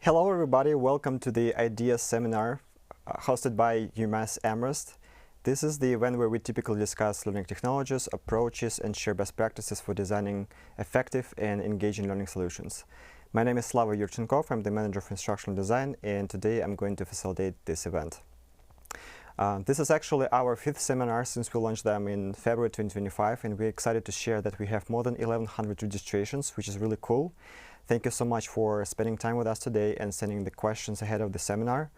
Hello everybody, welcome to the IDEAS seminar hosted by UMass Amherst. This is the event where we typically discuss learning technologies, approaches, and share best practices for designing effective and engaging learning solutions. My name is Slava Yurchenkov, I'm the manager of instructional design, and today I'm going to facilitate this event. This is actually our fifth seminar since we launched them in February 2025, and we're excited to share that we have more than 1,100 registrations, which is really cool. Thank you so much for spending time with us today and sending the questions ahead of the seminar.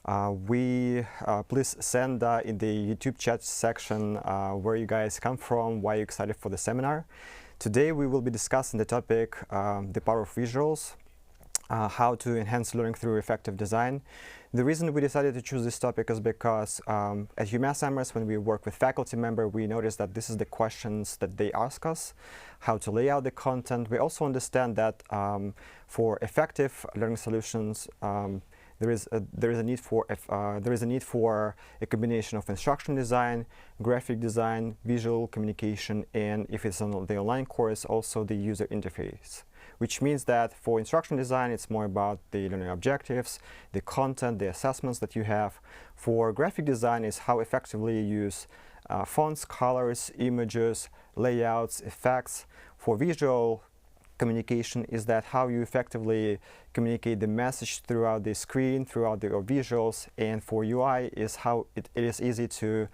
Please send in the YouTube chat section where you guys come from, why you're excited for the seminar. Today we will be discussing the topic, the power of visuals, how to enhance learning through effective design. The reason we decided to choose this topic is because at UMass Amherst, when we work with faculty members, we noticed that this is the questions that they ask us, how to lay out the content. We also understand that for effective learning solutions, there is a need for a combination of instruction design, graphic design, visual communication, and if it's on the online course, also the user interface. Which means that for instruction design, it's more about the learning objectives, the content, the assessments that you have. For graphic design, is how effectively you use fonts, colors, images, layouts, effects. For visual communication, is that how you effectively communicate the message throughout the screen, throughout your visuals. And for UI, is how it is easy to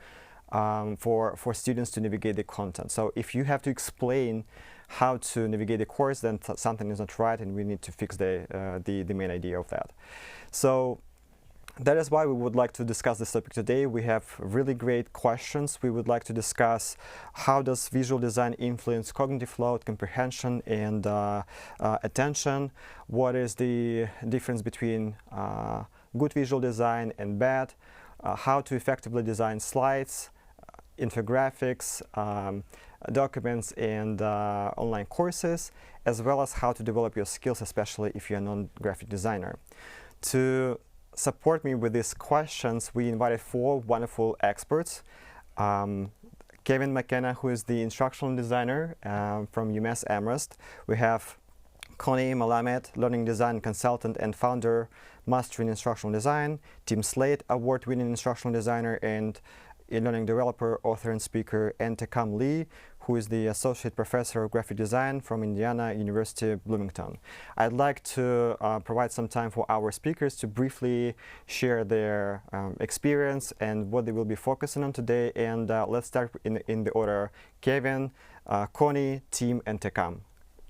for students to navigate the content. So if you have to explain how to navigate the course, then something is not right, and we need to fix the main idea of that. So that is why we would like to discuss this topic today. We have really great questions. We would like to discuss how does visual design influence cognitive load, comprehension, and attention. What is the difference between good visual design and bad? How to effectively design slides, infographics, documents, and online courses, as well as how to develop your skills, especially if you're a non-graphic designer. To support me with these questions, we invited four wonderful experts. Kevin McKenna, who is the instructional designer from UMass Amherst. We have Connie Malamed, learning design consultant and founder, Master in Instructional Design. Tim Slade, award-winning instructional designer and e-learning developer, author, and speaker. And Tekam Lee, who is the associate professor of graphic design from Indiana University, Bloomington. I'd like to provide some time for our speakers to briefly share their experience and what they will be focusing on today. And let's start in the order: Kevin, Connie, Tim, and Tekam.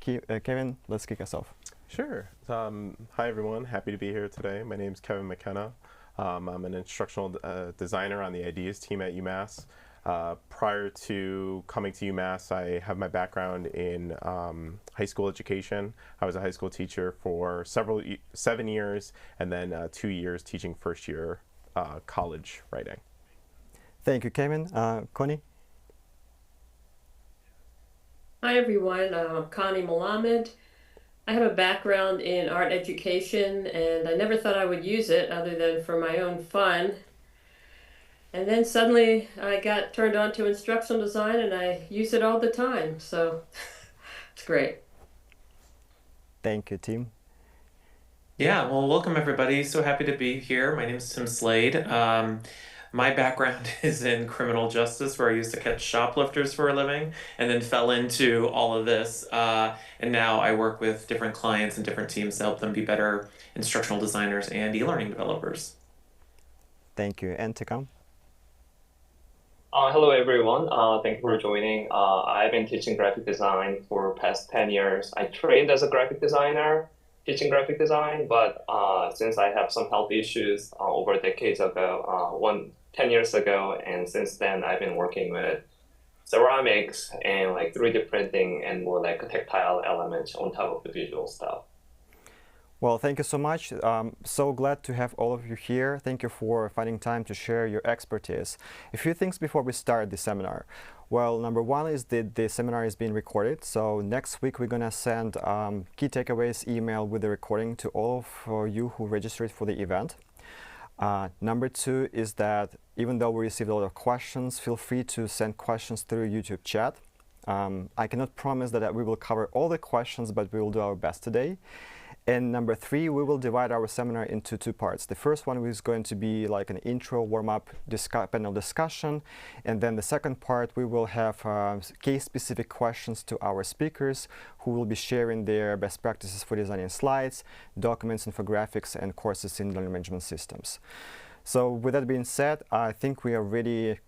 Kevin, let's kick us off. Sure. Hi, everyone. Happy to be here today. My name is Kevin McKenna. I'm an instructional designer on the IDEAS team at UMass. Prior to coming to UMass, I have my background in high school education. I was a high school teacher for 7 years, and then 2 years teaching first year college writing. Thank you, Kevin. Connie? Hi everyone, I'm Connie Malamed. I have a background in art education, and I never thought I would use it other than for my own fun. And then suddenly I got turned on to instructional design, and I use it all the time, so it's great. Thank you, Tim. Yeah, well, welcome everybody. So happy to be here. My name is Tim Slade. My background is in criminal justice, where I used to catch shoplifters for a living, and then fell into all of this. And now I work with different clients and different teams to help them be better instructional designers and e-learning developers. Thank you. And Tekam? Hello, everyone. Thank you for joining. I've been teaching graphic design for past 10 years. I trained as a graphic designer, teaching graphic design, but since I have some health issues over decades ago, 10 years ago, and since then I've been working with ceramics and like 3D printing and more like a tactile element on top of the visual stuff. Well, thank you so much. So glad to have all of you here. Thank you for finding time to share your expertise. A few things before we start the seminar. Well, number one is that the seminar is being recorded. So next week we're going to send key takeaways email with the recording to all of you who registered for the event. Number two is that even though we received a lot of questions, feel free to send questions through YouTube chat. I cannot promise that we will cover all the questions, but we will do our best today. And number 3, we will divide our seminar into 2 parts. The first one is going to be like an intro, warm-up panel discussion. And then the second part, we will have case-specific questions to our speakers who will be sharing their best practices for designing slides, documents, infographics, and courses in learning management systems. So with that being said, I think we are ready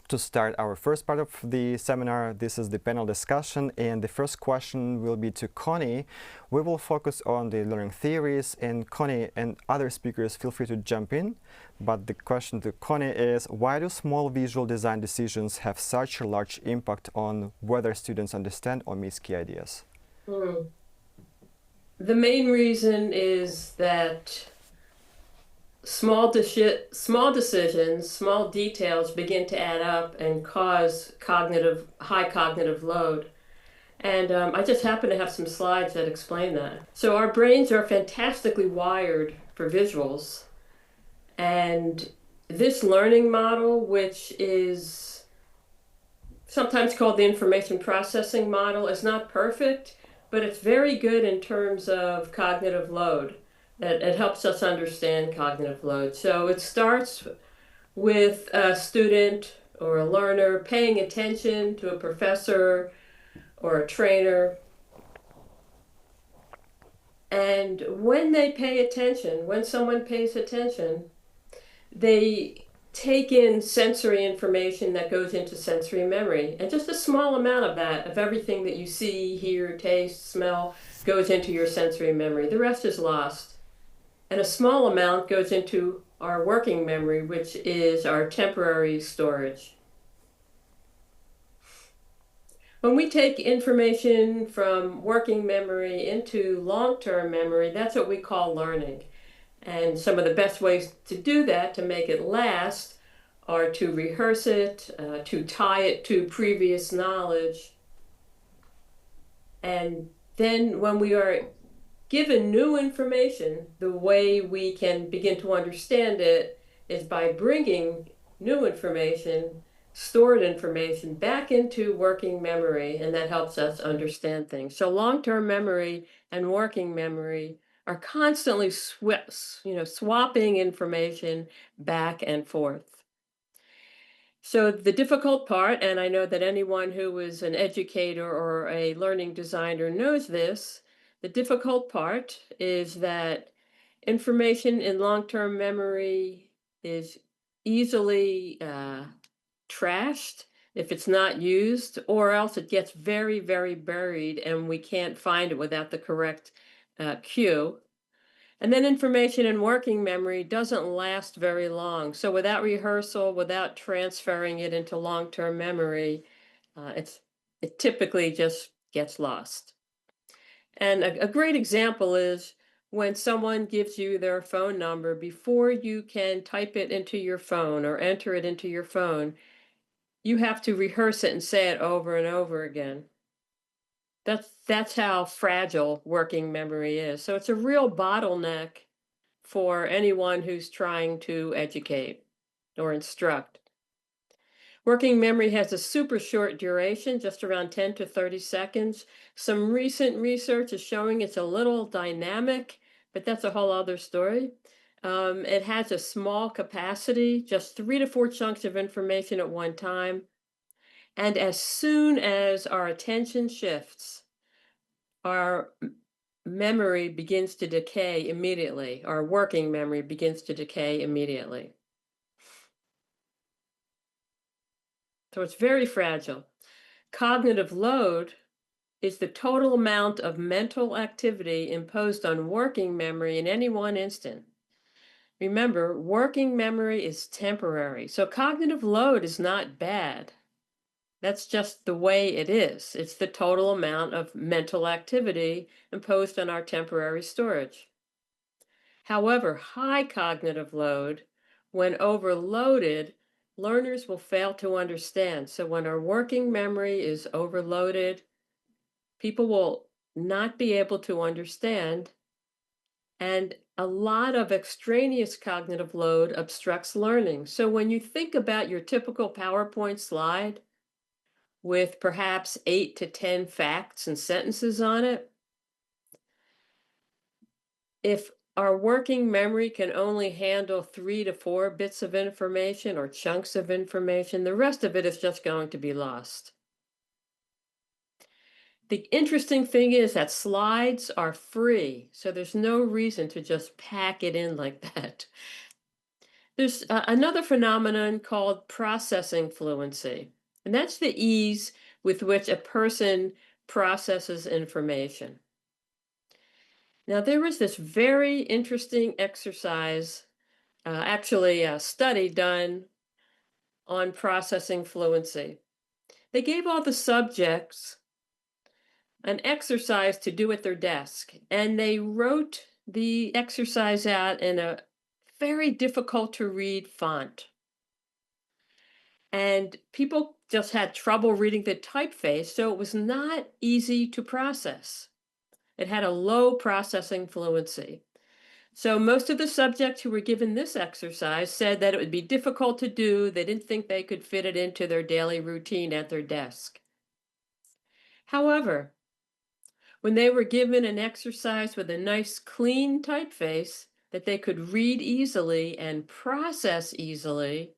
to start our first part of the seminar. This is the panel discussion, and the first question will be to Connie. We will focus on the learning theories, and Connie and other speakers feel free to jump in. But the question to Connie is, why do small visual design decisions have such a large impact on whether students understand or miss key ideas? The main reason is that small decisions, small details begin to add up and cause high cognitive load. And I just happen to have some slides that explain that. So our brains are fantastically wired for visuals. And this learning model, which is sometimes called the information processing model, is not perfect, but it's very good in terms of cognitive load. It helps us understand cognitive load. So it starts with a student or a learner paying attention to a professor or a trainer. And when they pay attention, when someone pays attention, they take in sensory information that goes into sensory memory. And just a small amount of that, of everything that you see, hear, taste, smell, goes into your sensory memory. The rest is lost. And a small amount goes into our working memory, which is our temporary storage. When we take information from working memory into long-term memory, that's what we call learning. And some of the best ways to do that, to make it last, are to rehearse it, to tie it to previous knowledge. And then when we are given new information, the way we can begin to understand it is by bringing new information, stored information, back into working memory, and that helps us understand things. So long-term memory and working memory are constantly swapping information back and forth. So the difficult part, and I know that anyone who is an educator or a learning designer knows this, the difficult part is that information in long-term memory is easily trashed if it's not used, or else it gets very, very buried and we can't find it without the correct cue. And then information in working memory doesn't last very long. So without rehearsal, without transferring it into long-term memory, it typically just gets lost. And a great example is when someone gives you their phone number, before you can type it into your phone or enter it into your phone, you have to rehearse it and say it over and over again. That's how fragile working memory is. So it's a real bottleneck for anyone who's trying to educate or instruct. Working memory has a super short duration, just around 10 to 30 seconds. Some recent research is showing it's a little dynamic, but that's a whole other story. It has a small capacity, just 3 to 4 chunks of information at one time. And as soon as our attention shifts, our memory begins to decay immediately. Our working memory begins to decay immediately. So it's very fragile. Cognitive load is the total amount of mental activity imposed on working memory in any one instant. Remember, working memory is temporary, so cognitive load is not bad. That's just the way it is. It's the total amount of mental activity imposed on our temporary storage. However, high cognitive load, when overloaded, learners will fail to understand. So when our working memory is overloaded, people will not be able to understand, and a lot of extraneous cognitive load obstructs learning. So when you think about your typical PowerPoint slide with perhaps 8 to 10 facts and sentences on it, if our working memory can only handle 3 to 4 bits of information or chunks of information, the rest of it is just going to be lost. The interesting thing is that slides are free, so there's no reason to just pack it in like that. There's another phenomenon called processing fluency, and that's the ease with which a person processes information. Now, there was this very interesting exercise, actually a study done on processing fluency. They gave all the subjects an exercise to do at their desk, and they wrote the exercise out in a very difficult to read font. And people just had trouble reading the typeface, so it was not easy to process. It had a low processing fluency. So most of the subjects who were given this exercise said that it would be difficult to do. They didn't think they could fit it into their daily routine at their desk. However, when they were given an exercise with a nice clean typeface that they could read easily and process easily,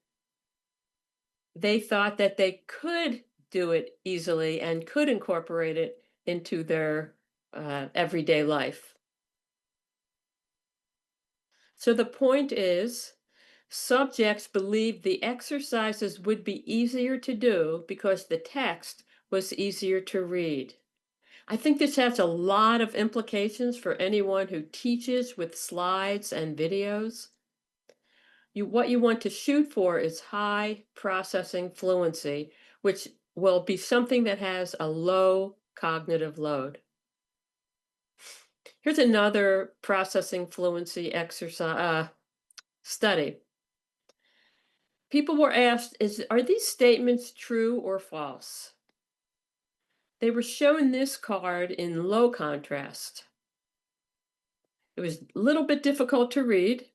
they thought that they could do it easily and could incorporate it into their everyday life. So the point is, subjects believed the exercises would be easier to do because the text was easier to read. I think this has a lot of implications for anyone who teaches with slides and videos. What you want to shoot for is high processing fluency, which will be something that has a low cognitive load. Here's another processing fluency exercise study. People were asked, are these statements true or false? They were shown this card in low contrast. It was a little bit difficult to read,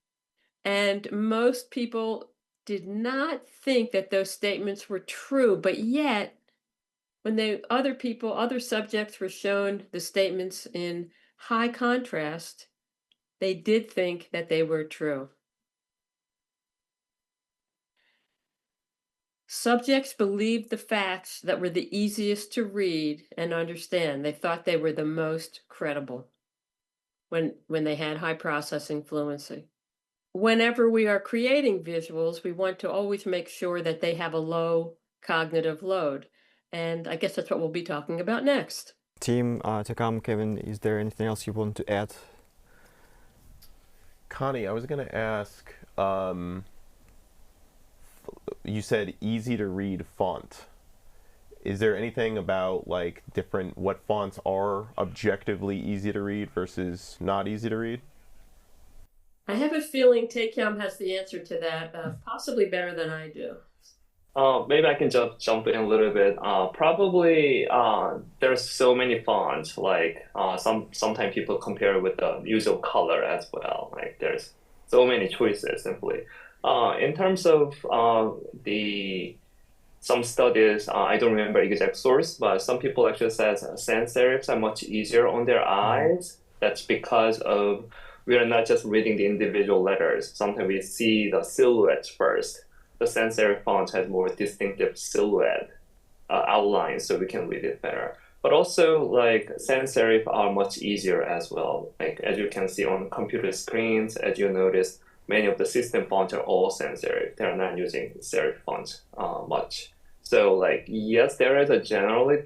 and most people did not think that those statements were true, but yet, when other subjects were shown the statements in high contrast, they did think that they were true. Subjects believed the facts that were the easiest to read and understand. They thought they were the most credible when they had high processing fluency. Whenever we are creating visuals, we want to always make sure that they have a low cognitive load. And I guess that's what we'll be talking about next. Team, to come, Kevin, is there anything else you want to add? Connie, I was going to ask, you said easy to read font. Is there anything about like what fonts are objectively easy to read versus not easy to read? I have a feeling Taekyam has the answer to that, possibly better than I do. Maybe I can jump in a little bit. Probably there's so many fonts. Like sometimes people compare with the usual color as well. Like there's so many choices simply. In terms of some studies, I don't remember exact source, but some people actually says sans serifs are much easier on their eyes. That's because of we are not just reading the individual letters. Sometimes we see the silhouettes first. The sans serif font has more distinctive silhouette outlines, so we can read it better. But also, like sans serif are much easier as well. Like as you can see on computer screens, as you notice, many of the system fonts are all sans serif. They're not using serif fonts much. So, like yes, there is generally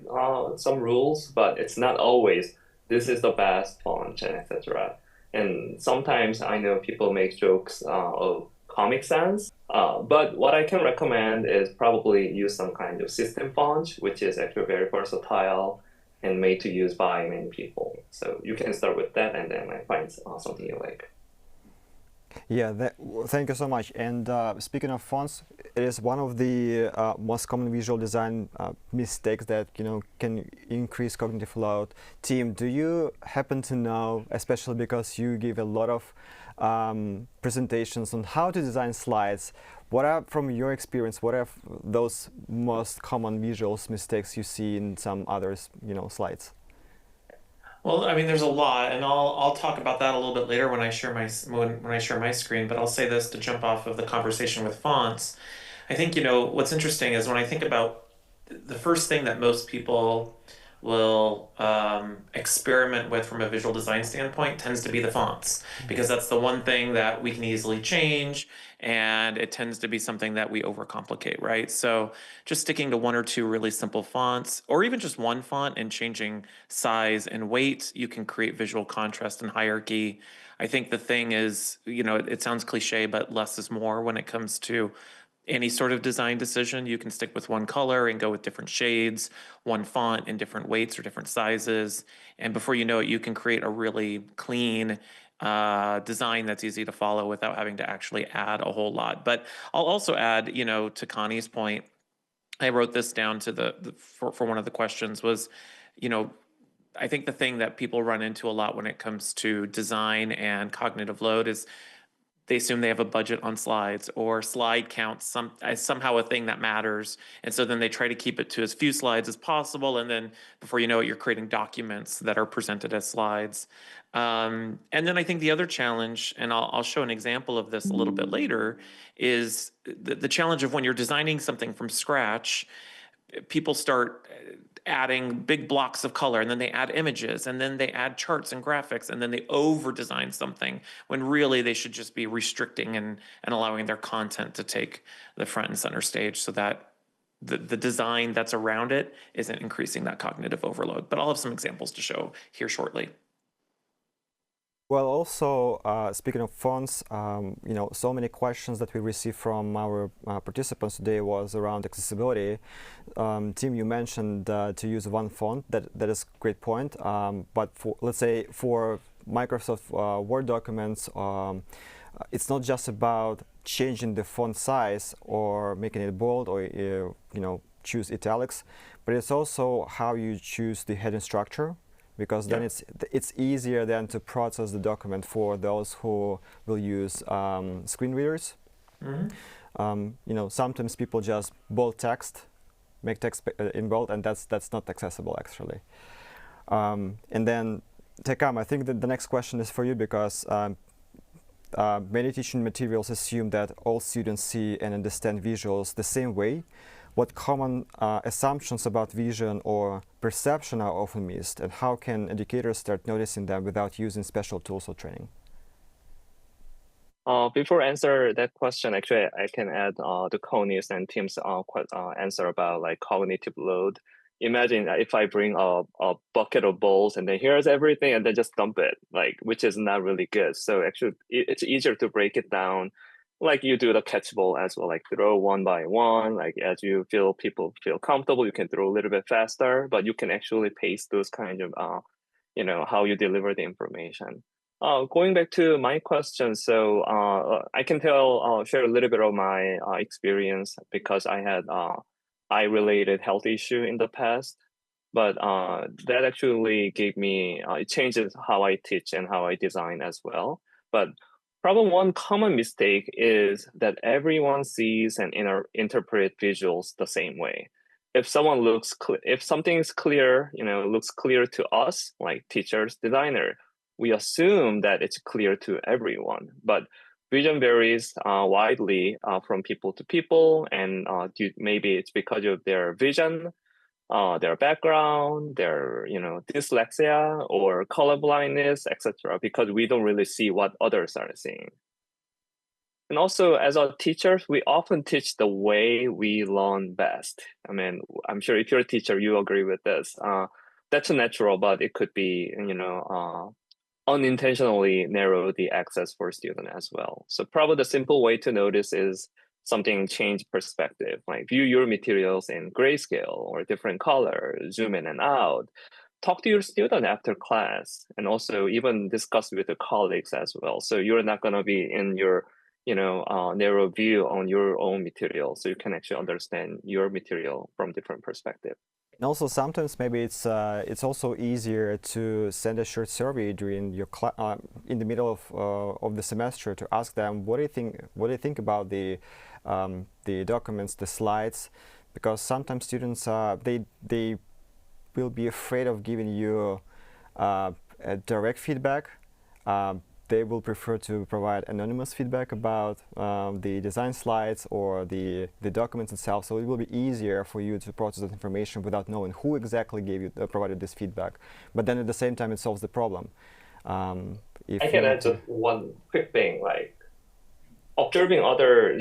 some rules, but it's not always this is the best font and etc. And sometimes I know people make jokes of Comic Sans, but what I can recommend is probably use some kind of system font, which is actually very versatile and made to use by many people. So you can start with that and then find something you like. Yeah, thank you so much. And speaking of fonts, it is one of the most common visual design mistakes that can increase cognitive load. Team, do you happen to know, especially because you give a lot of presentations on how to design slides, what are, from your experience, what are those most common visuals mistakes you see in some others, slides? Well, I mean, there's a lot, and I'll talk about that a little bit later when I share when I share my screen. But I'll say this to jump off of the conversation with fonts. I think, what's interesting is when I think about the first thing that most people will experiment with from a visual design standpoint tends to be the fonts, because that's the one thing that we can easily change, and it tends to be something that we overcomplicate, right? So just sticking to one or two really simple fonts, or even just one font and changing size and weight, you can create visual contrast and hierarchy. I think the thing is, it sounds cliche, but less is more when it comes to any sort of design decision. You can stick with one color and go with different shades, one font in different weights or different sizes. And before you know it, you can create a really clean design that's easy to follow without having to actually add a whole lot. But I'll also add, to Connie's point, I wrote this down to for one of the questions was, you know, I think the thing that people run into a lot when it comes to design and cognitive load is they assume they have a budget on slides, or slide count as somehow a thing that matters. And so then they try to keep it to as few slides as possible. And then before you know it, you're creating documents that are presented as slides. And then I think the other challenge, and I'll show an example of this a little bit later, is the challenge of when you're designing something from scratch. People start adding big blocks of color, and then they add images, and then they add charts and graphics, and then they over design something when really they should just be restricting and allowing their content to take the front and center stage, so that the design that's around it isn't increasing that cognitive overload. But I'll have some examples to show here shortly. Well, also, speaking of fonts, so many questions that we received from our participants today was around accessibility. Tim, you mentioned to use one font. That is a great point. But let's say for Microsoft Word documents, it's not just about changing the font size or making it bold or choose italics, but it's also how you choose the heading structure. Because then it's easier then to process the document for those who will use screen readers. Mm-hmm. Sometimes people just bold text, make text in bold, and that's not accessible actually. And then Tekam, I think that the next question is for you, because many teaching materials assume that all students see and understand visuals the same way. What common assumptions about vision or perception are often missed, and how can educators start noticing them without using special tools or training? Before answer that question, actually, I can add the Connie's and Tim's answer about like cognitive load. Imagine if I bring a bucket of bowls and then here's everything and then just dump it, which is not really good. So actually, it's easier to break it down, like you do the catch bowl as well, like throw one by one. Like as you people feel comfortable, you can throw a little bit faster, but you can actually pace those kind of, how you deliver the information. Going back to my question, so I can share a little bit of my experience, because I had eye-related health issue in the past, but that actually gave me, it changes how I teach and how I design as well. But probably one common mistake is that everyone sees and interpret visuals the same way. If something is clear, looks clear to us, like teachers, designer, we assume that it's clear to everyone. But vision varies widely from people to people, and maybe it's because of their vision, their background, their dyslexia or color blindness, etc., because we don't really see what others are seeing. And also, as our teachers, we often teach the way we learn best. I mean, I'm sure if you're a teacher, you agree with this. That's natural, but it could be, unintentionally narrow the access for student as well. So probably the simple way to notice is something change perspective, like view your materials in grayscale or different colors, zoom in and out, talk to your student after class, and also even discuss with the colleagues as well. So you're not going to be in your narrow view on your own material, so you can actually understand your material from different perspective. And also sometimes maybe it's also easier to send a short survey during your in the middle of the semester, to ask them what do you think about the documents, the slides, because sometimes students they will be afraid of giving you direct feedback. They will prefer to provide anonymous feedback about the design slides or the documents itself, so it will be easier for you to process that information without knowing who exactly gave you provided this feedback. But then at the same time, it solves the problem. I can add just one quick thing, like observing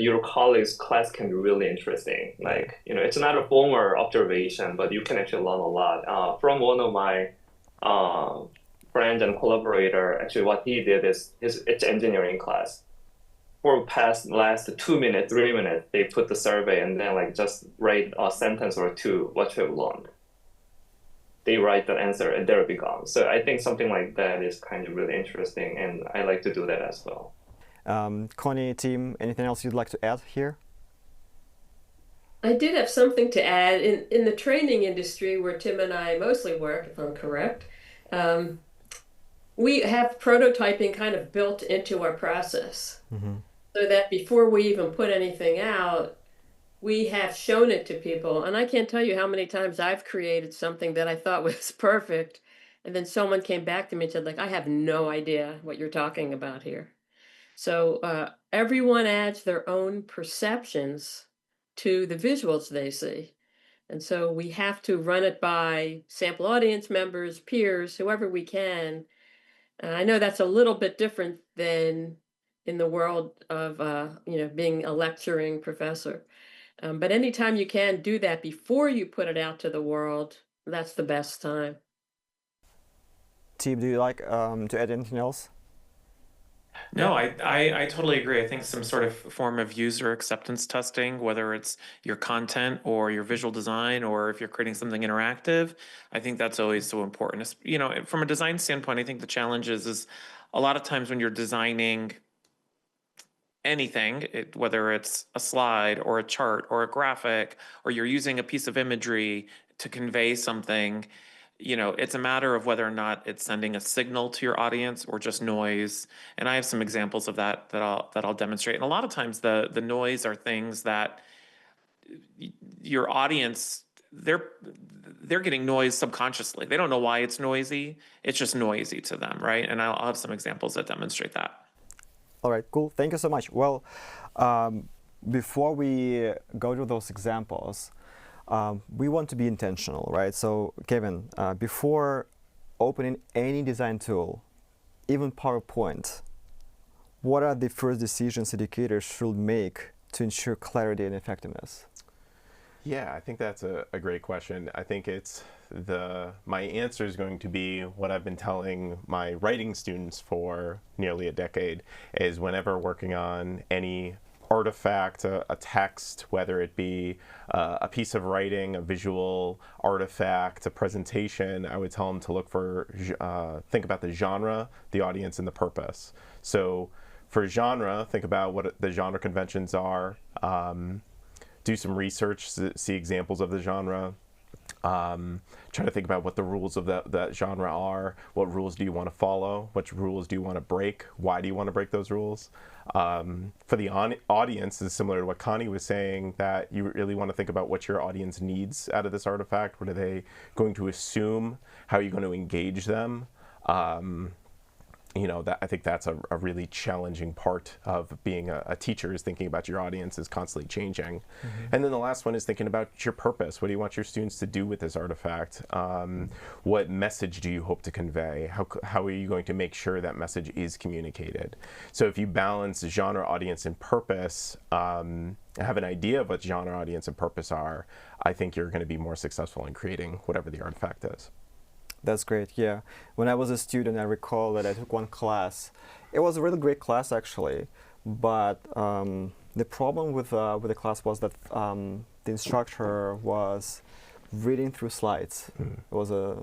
your colleagues' class can be really interesting. Like, it's not a formal observation, but you can actually learn a lot. From one of my friend and collaborator, actually what he did is it's engineering class. For last 2 minutes, 3 minutes, they put the survey and then like just write a sentence or two, what you have learned. They write the answer and they'll be gone. So I think something like that is kind of really interesting, and I like to do that as well. Connie, team, anything else you'd like to add here? I did have something to add. In the training industry where Tim and I mostly work, if I'm correct, we have prototyping kind of built into our process. So that before we even put anything out, we have shown it to people. And I can't tell you how many times I've created something that I thought was perfect, and then someone came back to me and said, like, I have no idea what you're talking about here. So everyone adds their own perceptions to the visuals they see. And so we have to run it by sample audience members, peers, whoever we can. And I know that's a little bit different than in the world of being a lecturing professor. But anytime you can do that before you put it out to the world, that's the best time. Team, do you like to add anything else? No, I totally agree. I think some sort of form of user acceptance testing, whether it's your content or your visual design, or if you're creating something interactive, I think that's always so important. From a design standpoint, I think the challenge is a lot of times when you're designing anything, whether it's a slide or a chart or a graphic, or you're using a piece of imagery to convey something, it's a matter of whether or not it's sending a signal to your audience or just noise. And I have some examples of that I'll demonstrate. And a lot of times the noise are things that your audience, they're getting noise subconsciously. They don't know why it's noisy. It's just noisy to them, right? And I'll have some examples that demonstrate that. All right, cool. Thank you so much. Well, before we go to those examples, we want to be intentional, right? So, Kevin, before opening any design tool, even PowerPoint, what are the first decisions educators should make to ensure clarity and effectiveness? Yeah, I think that's a great question. I think my answer is going to be what I've been telling my writing students for nearly a decade, is whenever working on any artifact, a text, whether it be a piece of writing, a visual artifact, a presentation, I would tell them to think about the genre, the audience, and the purpose. So for genre, think about what the genre conventions are, do some research, see examples of the genre, try to think about what the rules of that genre are. What rules do you want to follow? Which rules do you want to break? Why do you want to break those rules? For the audience, is similar to what Connie was saying, that you really want to think about what your audience needs out of this artifact. What are they going to assume? How are you going to engage them? I think that's a really challenging part of being a teacher, is thinking about your audience is constantly changing. And then the last one is thinking about your purpose. What do you want your students to do with this artifact? What message do you hope to convey? How are you going to make sure that message is communicated? So if you balance genre, audience, and purpose, have an idea of what genre, audience, and purpose are, I think you're going to be more successful in creating whatever the artifact is. That's great, yeah. When I was a student, I recall that I took one class. It was a really great class, actually, but the problem with the class was that the instructor was reading through slides. It was a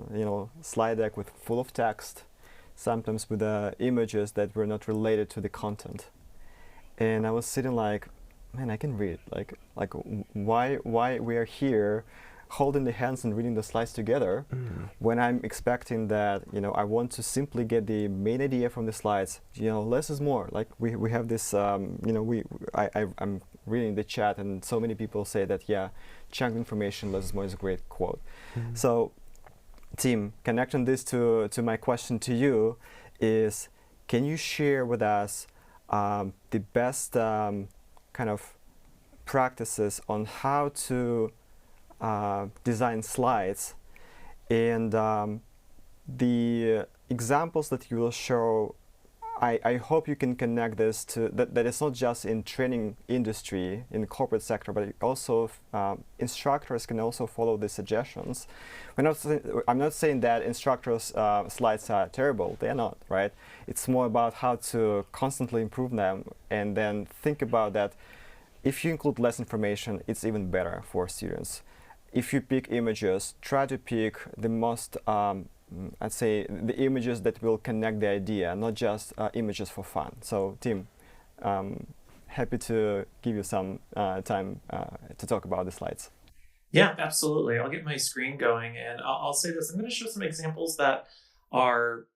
slide deck full of text, sometimes with images that were not related to the content. And I was sitting like, man, I can read. Like why we are here holding the hands and reading the slides together when I'm expecting that, I want to simply get the main idea from the slides. Less is more. Like we have this, I'm reading the chat, and so many people say that, yeah, chunk information, less is more is a great quote. So Tim, connecting this to my question to you is, can you share with us the best kind of practices on how to design slides, and the examples that you will show? I hope you can connect this to that it's not just in training industry, in the corporate sector, but also instructors can also follow the suggestions. I'm not saying that instructors' slides are terrible. They are not, right? It's more about how to constantly improve them, and then think about that. If you include less information, it's even better for students. If you pick images, try to pick the most I'd say the images that will connect the idea, not just images for fun. So, Tim, happy to give you some time to talk about the slides. Yeah, absolutely. I'll get my screen going, and I'll say this. I'm going to show some examples that are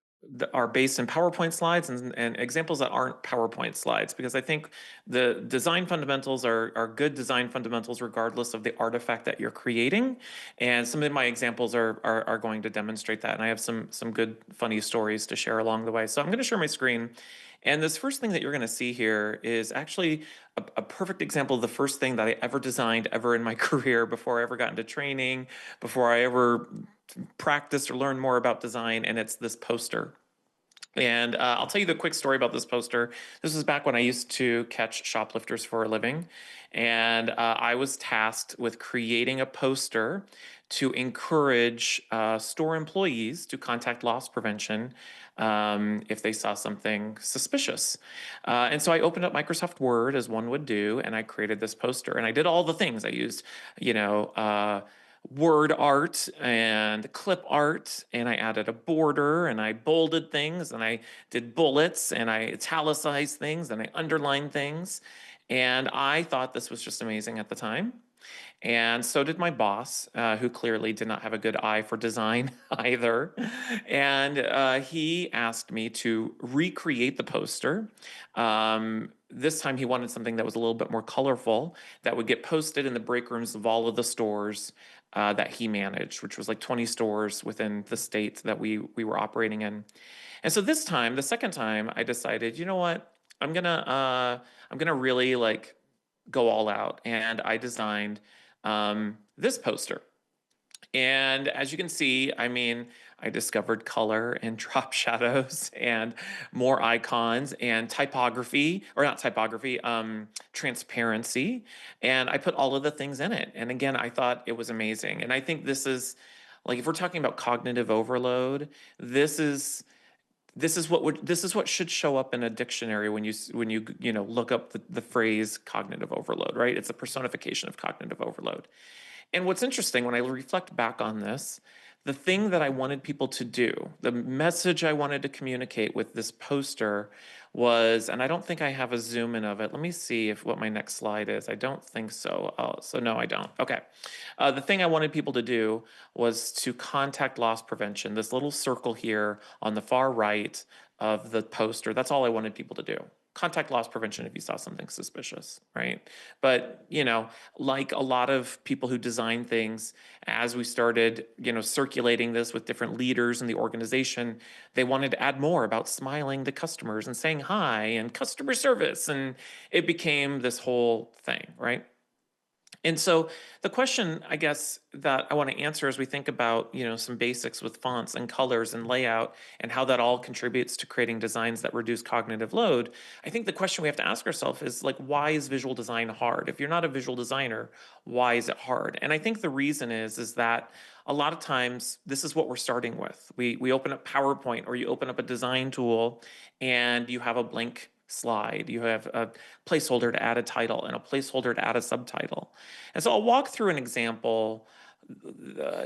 based in PowerPoint slides, and examples that aren't PowerPoint slides, because I think the design fundamentals are good design fundamentals regardless of the artifact that you're creating. And some of my examples are going to demonstrate that. And I have some good funny stories to share along the way. So I'm going to share my screen. And this first thing that you're going to see here is actually a perfect example of the first thing that I ever designed ever in my career, before I ever got into training, before I ever practiced or learned more about design, and it's this poster. And I'll tell you the quick story about this poster. This was back when I used to catch shoplifters for a living, and I was tasked with creating a poster to encourage store employees to contact loss prevention if they saw something suspicious. And so I opened up Microsoft Word, as one would do, and I created this poster. And I did all the things. I used, word art and clip art, and I added a border, and I bolded things, and I did bullets, and I italicized things, and I underlined things. And I thought this was just amazing at the time. And so did my boss, who clearly did not have a good eye for design either. And he asked me to recreate the poster. This time he wanted something that was a little bit more colorful, that would get posted in the break rooms of all of the stores that he managed, which was like 20 stores within the state that we were operating in. And so this time, the second time, I decided, you know what, I'm gonna really like go all out, and I designed this poster. And as you can see, I mean, I discovered color and drop shadows and more icons and typography, or not typography, transparency. And I put all of the things in it. And again, I thought it was amazing. And I think this is, like, if we're talking about cognitive overload, this is what should show up in a dictionary when you look up the phrase cognitive overload, right? It's a personification of cognitive overload. And what's interesting, when I reflect back on this, the thing that I wanted people to do, the message I wanted to communicate with this poster was, and I don't think I have a zoom in of it. Let me see what my next slide is. I don't think so. So no, I don't. Okay. The thing I wanted people to do was to contact loss prevention, this little circle here on the far right of the poster. That's all I wanted people to do. Contact loss prevention if you saw something suspicious, right? But, like a lot of people who design things, as we started, circulating this with different leaders in the organization, they wanted to add more about smiling to customers and saying hi and customer service. And it became this whole thing, right? And so the question, I guess, that I want to answer as we think about, some basics with fonts and colors and layout and how that all contributes to creating designs that reduce cognitive load, I think the question we have to ask ourselves is, like, why is visual design hard? If you're not a visual designer, why is it hard? And I think the reason is that a lot of times this is what we're starting with. We open up PowerPoint, or you open up a design tool and you have a blank slide. You have a placeholder to add a title and a placeholder to add a subtitle. And so I'll walk through an example,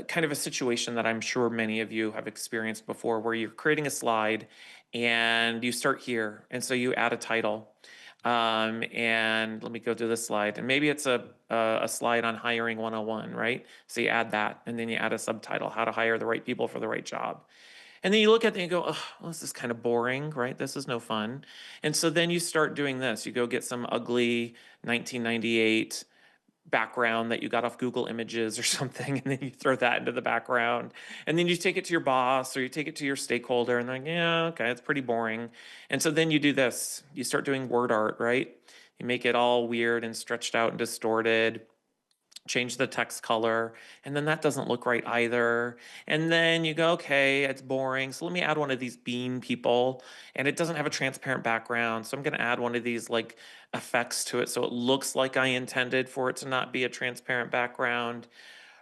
kind of a situation that I'm sure many of you have experienced before, where you're creating a slide and you start here. And so you add a title. And let me go to this slide. And maybe it's a slide on hiring 101, right? So you add that, and then you add a subtitle, how to hire the right people for the right job. And then you look at it and you go, oh, well, this is kind of boring, right? This is no fun. And so then you start doing this. You go get some ugly 1998 background that you got off Google Images or something, and then you throw that into the background, and then you take it to your boss or you take it to your stakeholder, and they're like, yeah, okay, it's pretty boring. And so then you do this, you start doing word art, right? You make it all weird and stretched out and distorted, change the text color, and then that doesn't look right either. And then you go, okay, it's boring, so let me add one of these bean people, and it doesn't have a transparent background, so I'm going to add one of these like effects to it so it looks like I intended for it to not be a transparent background.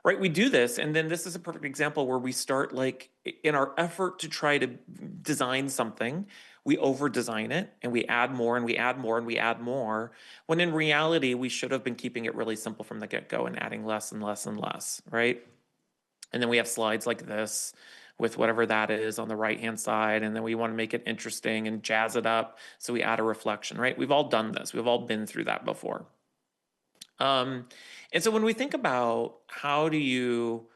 Right, we do this, and then this is a perfect example where we start, like, in our effort to try to design something, we over design it and we add more and we add more and we add more, when in reality we should have been keeping it really simple from the get-go and adding less and less and less, right? And then we have slides like this with whatever that is on the right hand side, and then we want to make it interesting and jazz it up, so we add a reflection, right? We've all done this, we've all been through that before. And so when we think about how do you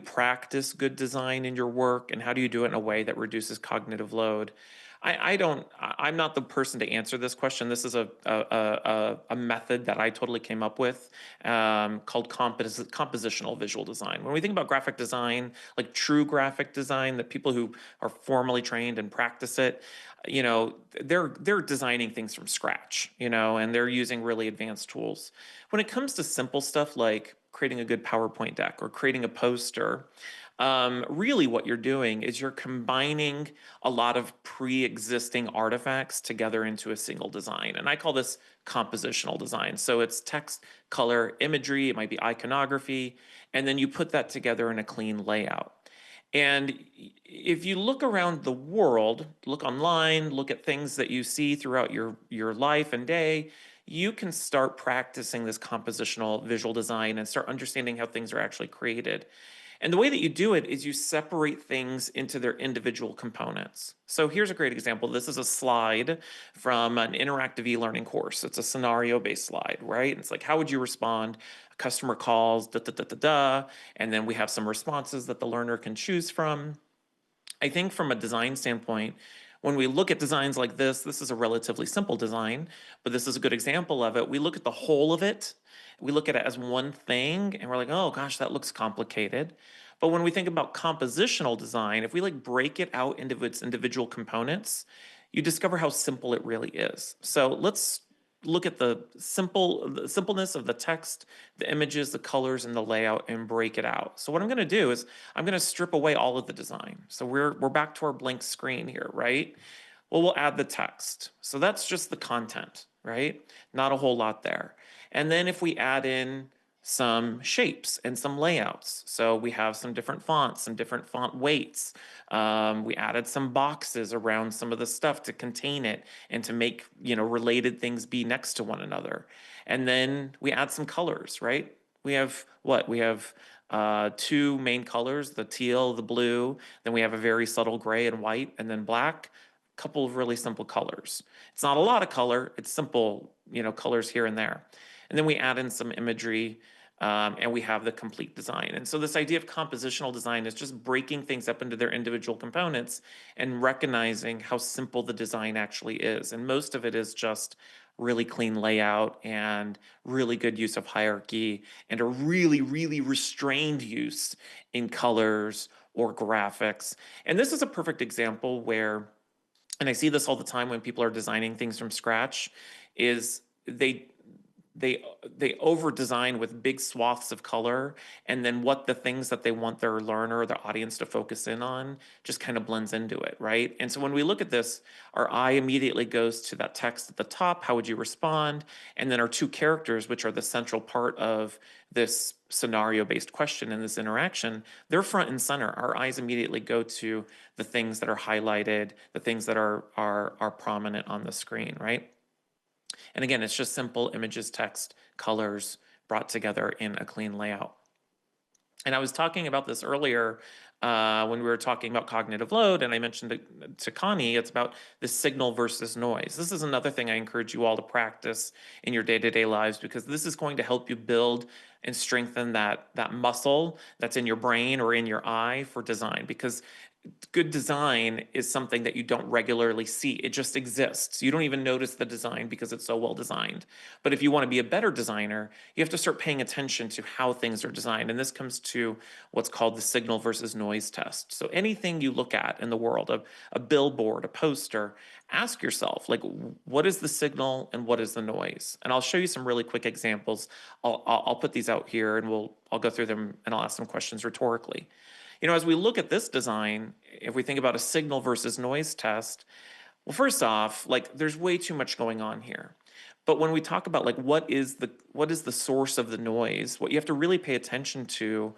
practice good design in your work, and how do you do it in a way that reduces cognitive load, I'm not the person to answer this question. This is a method that I totally came up with, called compositional visual design. When we think about graphic design, like true graphic design, the people who are formally trained and practice it, they're designing things from scratch, and they're using really advanced tools. When it comes to simple stuff like creating a good PowerPoint deck or creating a poster, really what you're doing is you're combining a lot of pre-existing artifacts together into a single design. And I call this compositional design. So it's text, color, imagery, it might be iconography, and then you put that together in a clean layout. And if you look around the world, look online, look at things that you see throughout your life and day, you can start practicing this compositional visual design and start understanding how things are actually created. And the way that you do it is you separate things into their individual components. So here's a great example. This is a slide from an interactive e-learning course. It's a scenario-based slide, right? It's like, how would you respond? A customer calls, da, da, da, da, da, and then we have some responses that the learner can choose from. I think from a design standpoint, when we look at designs like this is a relatively simple design, but this is a good example of it. We look at the whole of it, we look at it as one thing, and we're like, oh gosh, that looks complicated. But when we think about compositional design, if we like break it out into its individual components, you discover how simple it really is. So let's look at the simpleness of the text, the images, the colors, and the layout, and break it out. So what I'm going to do is I'm going to strip away all of the design. So we're back to our blank screen here, right? Well, we'll add the text. So that's just the content, right? Not a whole lot there. And then if we add in some shapes and some layouts, so we have some different fonts, some different font weights. We added some boxes around some of the stuff to contain it and to make, related things be next to one another. And then we add some colors, right? We have what? We have two main colors, the teal, the blue. Then we have a very subtle gray and white, and then black. A couple of really simple colors. It's not a lot of color. It's simple, colors here and there. And then we add in some imagery, and we have the complete design. And so this idea of compositional design is just breaking things up into their individual components and recognizing how simple the design actually is. And most of it is just really clean layout and really good use of hierarchy and a really, really restrained use in colors or graphics. And this is a perfect example where, and I see this all the time when people are designing things from scratch, is they over design with big swaths of color, and then what the things that they want their learner or their audience to focus in on just kind of blends into it, right? And so when we look at this, our eye immediately goes to that text at the top, how would you respond? And then our two characters, which are the central part of this scenario-based question and this interaction, they're front and center. Our eyes immediately go to the things that are highlighted, the things that are prominent on the screen, right? And again, it's just simple images, text, colors brought together in a clean layout. And I was talking about this earlier when we were talking about cognitive load, and I mentioned to Connie, it's about the signal versus noise. This is another thing I encourage you all to practice in your day-to-day lives, because this is going to help you build and strengthen that muscle that's in your brain or in your eye for design. Because good design is something that you don't regularly see. It just exists. You don't even notice the design because it's so well designed. But if you want to be a better designer, you have to start paying attention to how things are designed. And this comes to what's called the signal versus noise test. So anything you look at in the world, a billboard, a poster, ask yourself, like, what is the signal and what is the noise? And I'll show you some really quick examples. I'll put these out here and I'll go through them and I'll ask some questions rhetorically. As we look at this design, if we think about a signal versus noise test, well, first off, like there's way too much going on here. But when we talk about like what is the source of the noise, what you have to really pay attention to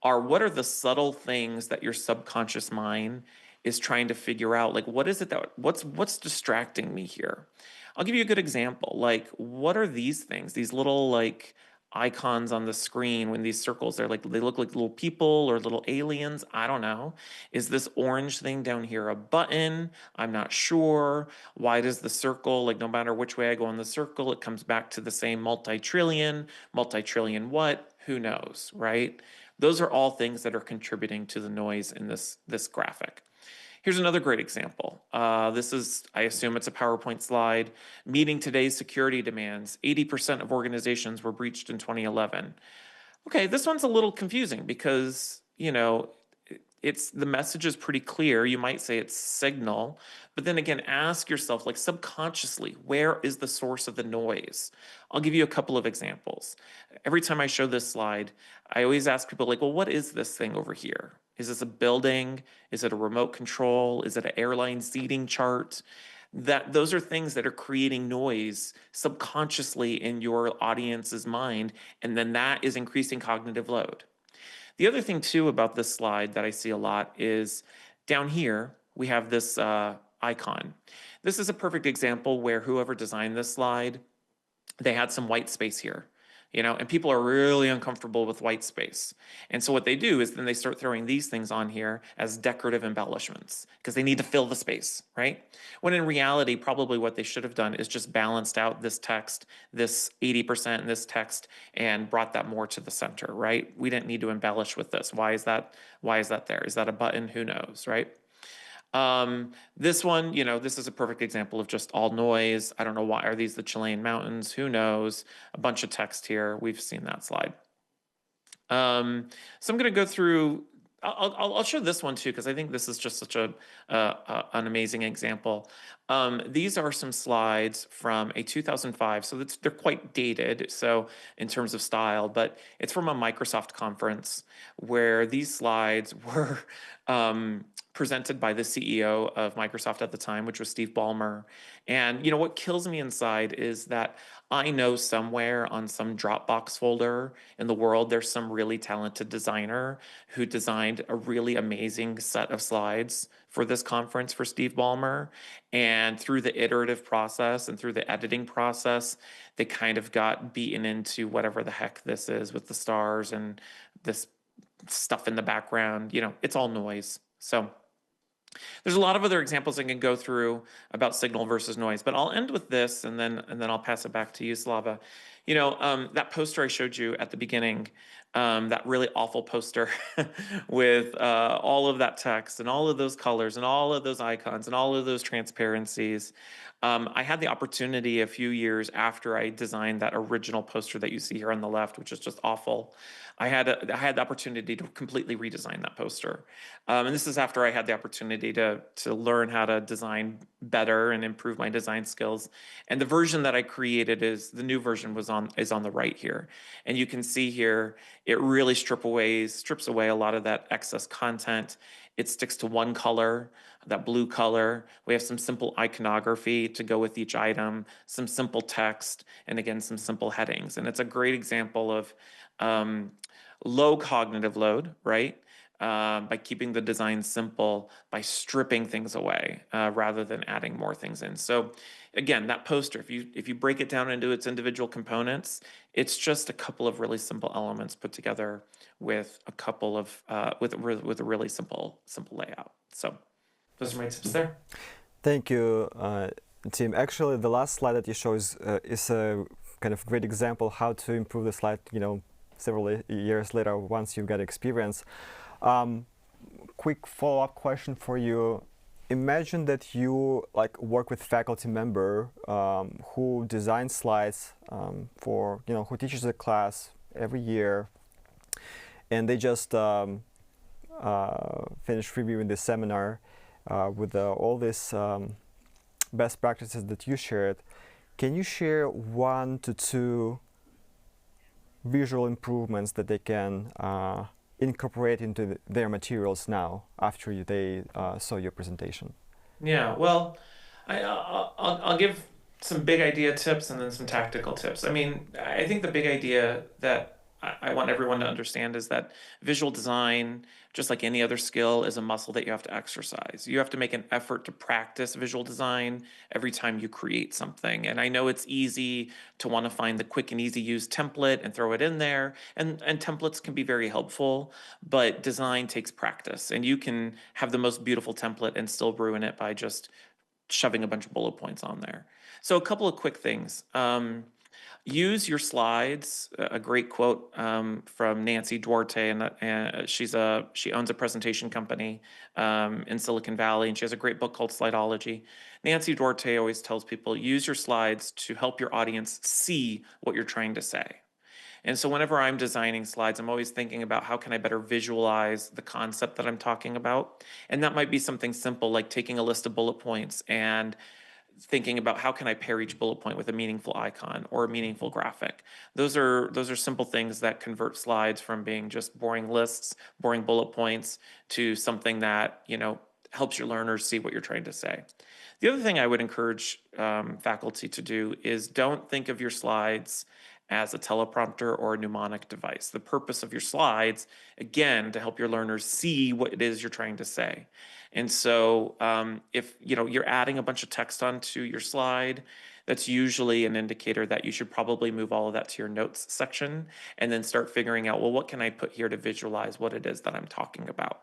are what are the subtle things that your subconscious mind is trying to figure out, like what is it what's distracting me here? I'll give you a good example. Like what are these things, these little like icons on the screen when these circles, they look like little people or little aliens? I don't know. Is this orange thing down here a button? I'm not sure. Why does the circle, like no matter which way I go on the circle, it comes back to the same multi-trillion what? Who knows, right? Those are all things that are contributing to the noise in this graphic. Here's another great example. This is, I assume it's a PowerPoint slide. Meeting today's security demands, 80% of organizations were breached in 2011. Okay, this one's a little confusing because, the message is pretty clear. You might say it's signal, but then again, ask yourself, like subconsciously, where is the source of the noise? I'll give you a couple of examples. Every time I show this slide, I always ask people like, well, what is this thing over here? Is this a building? Is it a remote control? Is it an airline seating chart? Those are things that are creating noise subconsciously in your audience's mind, and then that is increasing cognitive load. The other thing too about this slide that I see a lot is down here, we have this icon. This is a perfect example where whoever designed this slide, they had some white space here. And people are really uncomfortable with white space. And so what they do is then they start throwing these things on here as decorative embellishments because they need to fill the space, right? When in reality, probably what they should have done is just balanced out this text, this 80% in this text, and brought that more to the center, right? We didn't need to embellish with this. Why is that there? Is that a button? Who knows, right? This one, this is a perfect example of just all noise. I don't know why. Are these the Chilean mountains? Who knows? A bunch of text here. We've seen that slide. So I'm going to go through. I'll show this one too because I think this is just such an amazing example. These are some slides from a 2005, so they're quite dated. So in terms of style, but it's from a Microsoft conference where these slides were presented by the CEO of Microsoft at the time, which was Steve Ballmer. And what kills me inside is that I know somewhere on some Dropbox folder in the world, there's some really talented designer who designed a really amazing set of slides for this conference for Steve Ballmer. And through the iterative process and through the editing process, they kind of got beaten into whatever the heck this is with the stars and this stuff in the background. It's all noise. So there's a lot of other examples I can go through about signal versus noise, but I'll end with this and then I'll pass it back to you, Slava. That poster I showed you at the beginning, that really awful poster with all of that text and all of those colors and all of those icons and all of those transparencies. I had the opportunity a few years after I designed that original poster that you see here on the left, which is just awful. I had the opportunity to completely redesign that poster. And this is after I had the opportunity to learn how to design better and improve my design skills. And the version that I created the new version is on the right here. And you can see here, it really strips away a lot of that excess content. It sticks to one color, that blue color. We have some simple iconography to go with each item, some simple text, and again, some simple headings. And it's a great example of low cognitive load, right? By keeping the design simple, by stripping things away rather than adding more things in. So again, that poster, if you break it down into its individual components, it's just a couple of really simple elements put together with a couple of with a really simple layout. So those are my tips there. Thank you, Tim. Actually, the last slide that you show is a kind of great example how to improve the slide. Several years later, once you've got experience. quick follow-up question for you. Imagine that you like work with faculty member who designs slides for who teaches a class every year, and they just finish reviewing the seminar with all these best practices that you shared. Can you share 1 to 2 visual improvements that they can incorporate into their materials now after they saw your presentation? Yeah, well, I'll give some big idea tips and then some tactical tips. I mean, I think the big idea that I want everyone to understand is that visual design, just like any other skill, is a muscle that you have to exercise. You have to make an effort to practice visual design every time you create something. And I know it's easy to want to find the quick and easy use template and throw it in there. And templates can be very helpful, but design takes practice. And you can have the most beautiful template and still ruin it by just shoving a bunch of bullet points on there. So a couple of quick things. Use your slides. A great quote from Nancy Duarte, and she owns a presentation company in Silicon Valley, and she has a great book called Slideology. Nancy Duarte always tells people, use your slides to help your audience see what you're trying to say. And so whenever I'm designing slides, I'm always thinking about how can I better visualize the concept that I'm talking about. And that might be something simple like taking a list of bullet points and thinking about how can I pair each bullet point with a meaningful icon or a meaningful graphic. Those are simple things that convert slides from being just boring lists, boring bullet points, to something that helps your learners see what you're trying to say. The other thing I would encourage faculty to do is don't think of your slides as a teleprompter or a mnemonic device. The purpose of your slides, again, to help your learners see what it is you're trying to say. And so if you're adding a bunch of text onto your slide, that's usually an indicator that you should probably move all of that to your notes section and then start figuring out, well, what can I put here to visualize what it is that I'm talking about?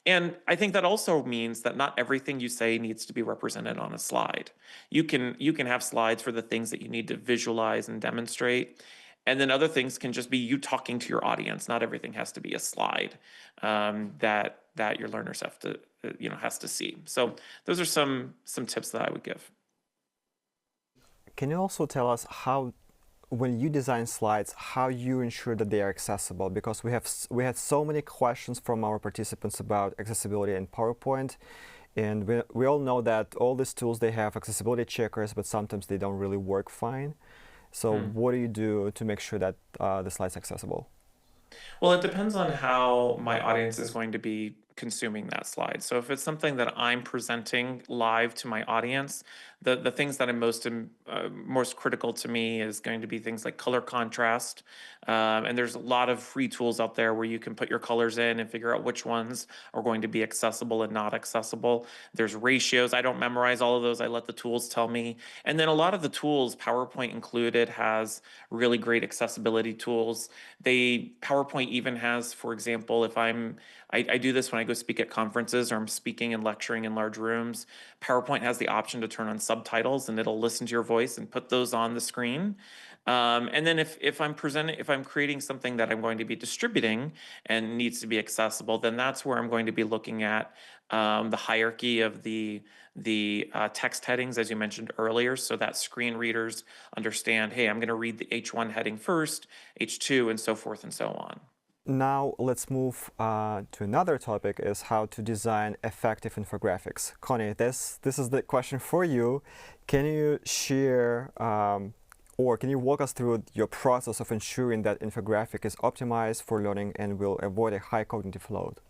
And I think that also means that not everything you say needs to be represented on a slide. You can have slides for the things that you need to visualize and demonstrate. And then other things can just be you talking to your audience. Not everything has to be a slide that your learners has to see. So those are some tips that I would give. Can you also tell us how, when you design slides, how you ensure that they are accessible? Because we had so many questions from our participants about accessibility in PowerPoint, and we all know that all these tools, they have accessibility checkers, but sometimes they don't really work fine. So what do you do to make sure that the slide's accessible? Well, it depends on how my audience is going to be consuming that slide. So if it's something that I'm presenting live to my audience, the things that are most critical to me is going to be things like color contrast. And there's a lot of free tools out there where you can put your colors in and figure out which ones are going to be accessible and not accessible. There's ratios. I don't memorize all of those. I let the tools tell me. And then a lot of the tools, PowerPoint included, has really great accessibility tools. PowerPoint even has, for example, if I do this when I go speak at conferences or I'm speaking and lecturing in large rooms. PowerPoint has the option to turn on subtitles, and it'll listen to your voice and put those on the screen. And then if I'm creating something that I'm going to be distributing and needs to be accessible, then that's where I'm going to be looking at the hierarchy of the text headings, as you mentioned earlier, so that screen readers understand, hey, I'm going to read the H1 heading first, H2, and so forth and so on. Now let's move to another topic, is how to design effective infographics. Connie, this is the question for you. Can you share or can you walk us through your process of ensuring that infographic is optimized for learning and will avoid a high cognitive load?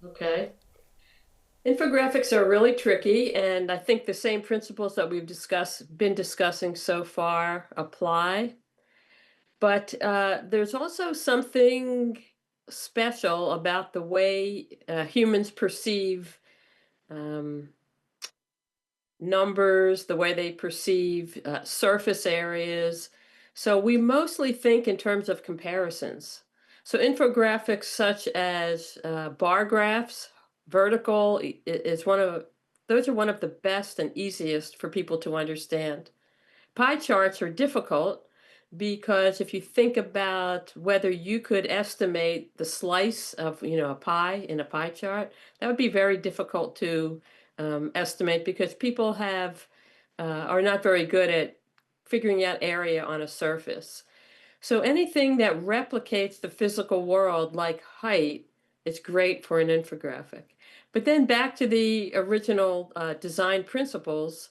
Okay. Infographics are really tricky, and I think the same principles that we've been discussing so far apply. But there's also something special about the way humans perceive numbers, the way they perceive surface areas. So we mostly think in terms of comparisons. So infographics such as bar graphs, vertical is those are one of the best and easiest for people to understand. Pie charts are difficult because if you think about whether you could estimate the slice of, a pie in a pie chart, that would be very difficult to estimate because people are not very good at figuring out area on a surface. So anything that replicates the physical world, like height, is great for an infographic. But then back to the original design principles,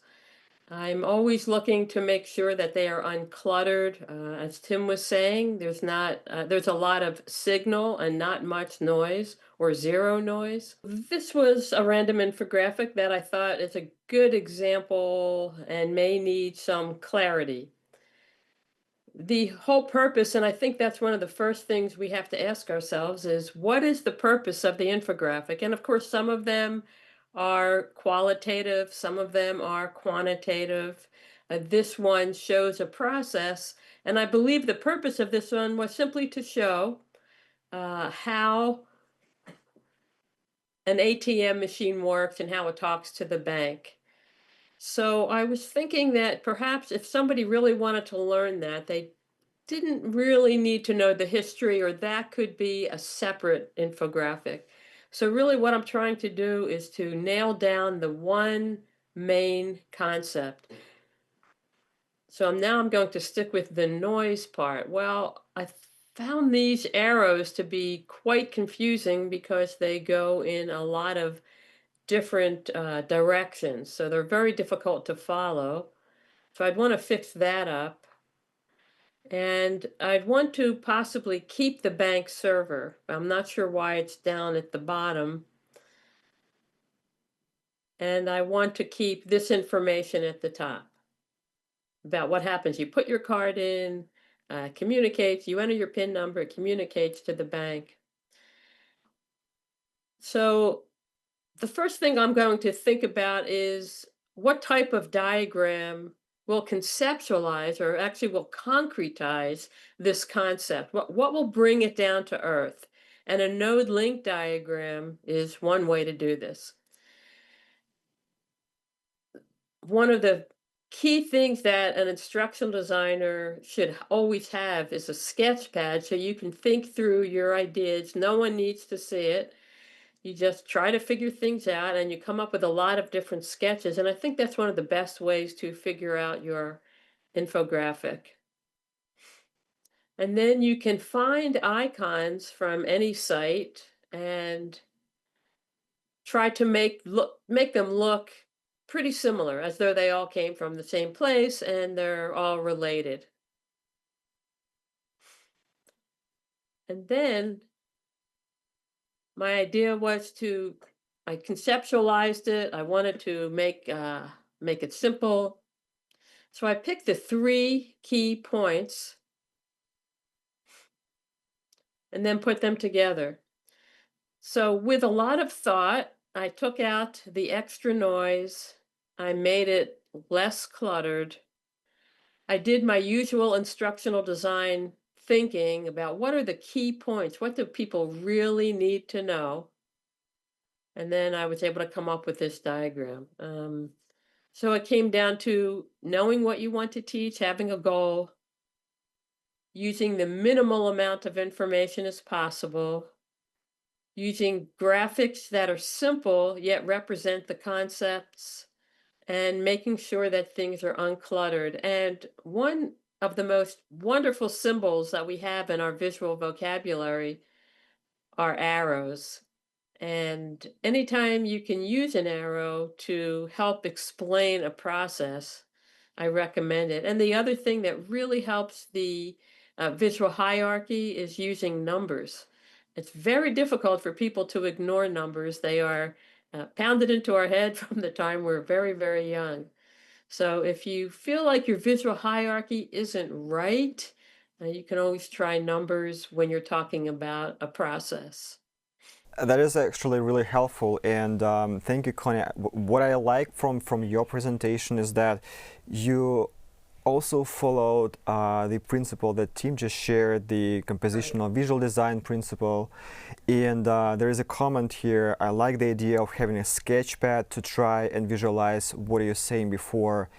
I'm always looking to make sure that they are uncluttered. As Tim was saying, there's a lot of signal and not much noise or zero noise. This was a random infographic that I thought is a good example and may need some clarity. The whole purpose, and I think that's one of the first things we have to ask ourselves, is what is the purpose of the infographic? And of course, some of them are qualitative, some of them are quantitative. This one shows a process, and I believe the purpose of this one was simply to show how an ATM machine works and how it talks to the bank. So I was thinking that perhaps if somebody really wanted to learn that, they didn't really need to know the history, or that could be a separate infographic. So really what I'm trying to do is to nail down the one main concept. So now I'm going to stick with the noise part. Well, I found these arrows to be quite confusing because they go in a lot of different directions. So they're very difficult to follow. So I'd want to fix that up. And I'd want to possibly keep the bank server. I'm not sure why it's down at the bottom. And I want to keep this information at the top about what happens. You put your card in, communicates, you enter your PIN number, it communicates to the bank. So the first thing I'm going to think about is what type of diagram will conceptualize, or actually will concretize, this concept. What will bring it down to earth? And a node link diagram is one way to do this. One of the key things that an instructional designer should always have is a sketch pad so you can think through your ideas. No one needs to see it. You just try to figure things out and you come up with a lot of different sketches. And I think that's one of the best ways to figure out your infographic. And then you can find icons from any site and try to make them look pretty similar, as though they all came from the same place and they're all related. And then my idea was I conceptualized it. I wanted to make it simple. So I picked the 3 key points and then put them together. So with a lot of thought, I took out the extra noise. I made it less cluttered. I did my usual instructional design thinking about what are the key points? What do people really need to know? And then I was able to come up with this diagram. So it came down to knowing what you want to teach, having a goal, using the minimal amount of information as possible, using graphics that are simple yet represent the concepts, and making sure that things are uncluttered. And one of the most wonderful symbols that we have in our visual vocabulary are arrows. And anytime you can use an arrow to help explain a process, I recommend it. And the other thing that really helps the visual hierarchy is using numbers. It's very difficult for people to ignore numbers. They are pounded into our head from the time we're very, very young. So if you feel like your visual hierarchy isn't right, you can always try numbers when you're talking about a process. That is actually really helpful, and thank you, Connie. What I like from your presentation is that you also followed the principle that Tim just shared, the compositional visual design principle. And there is a comment here. I like the idea of having a sketch pad to try and visualize what you're saying before.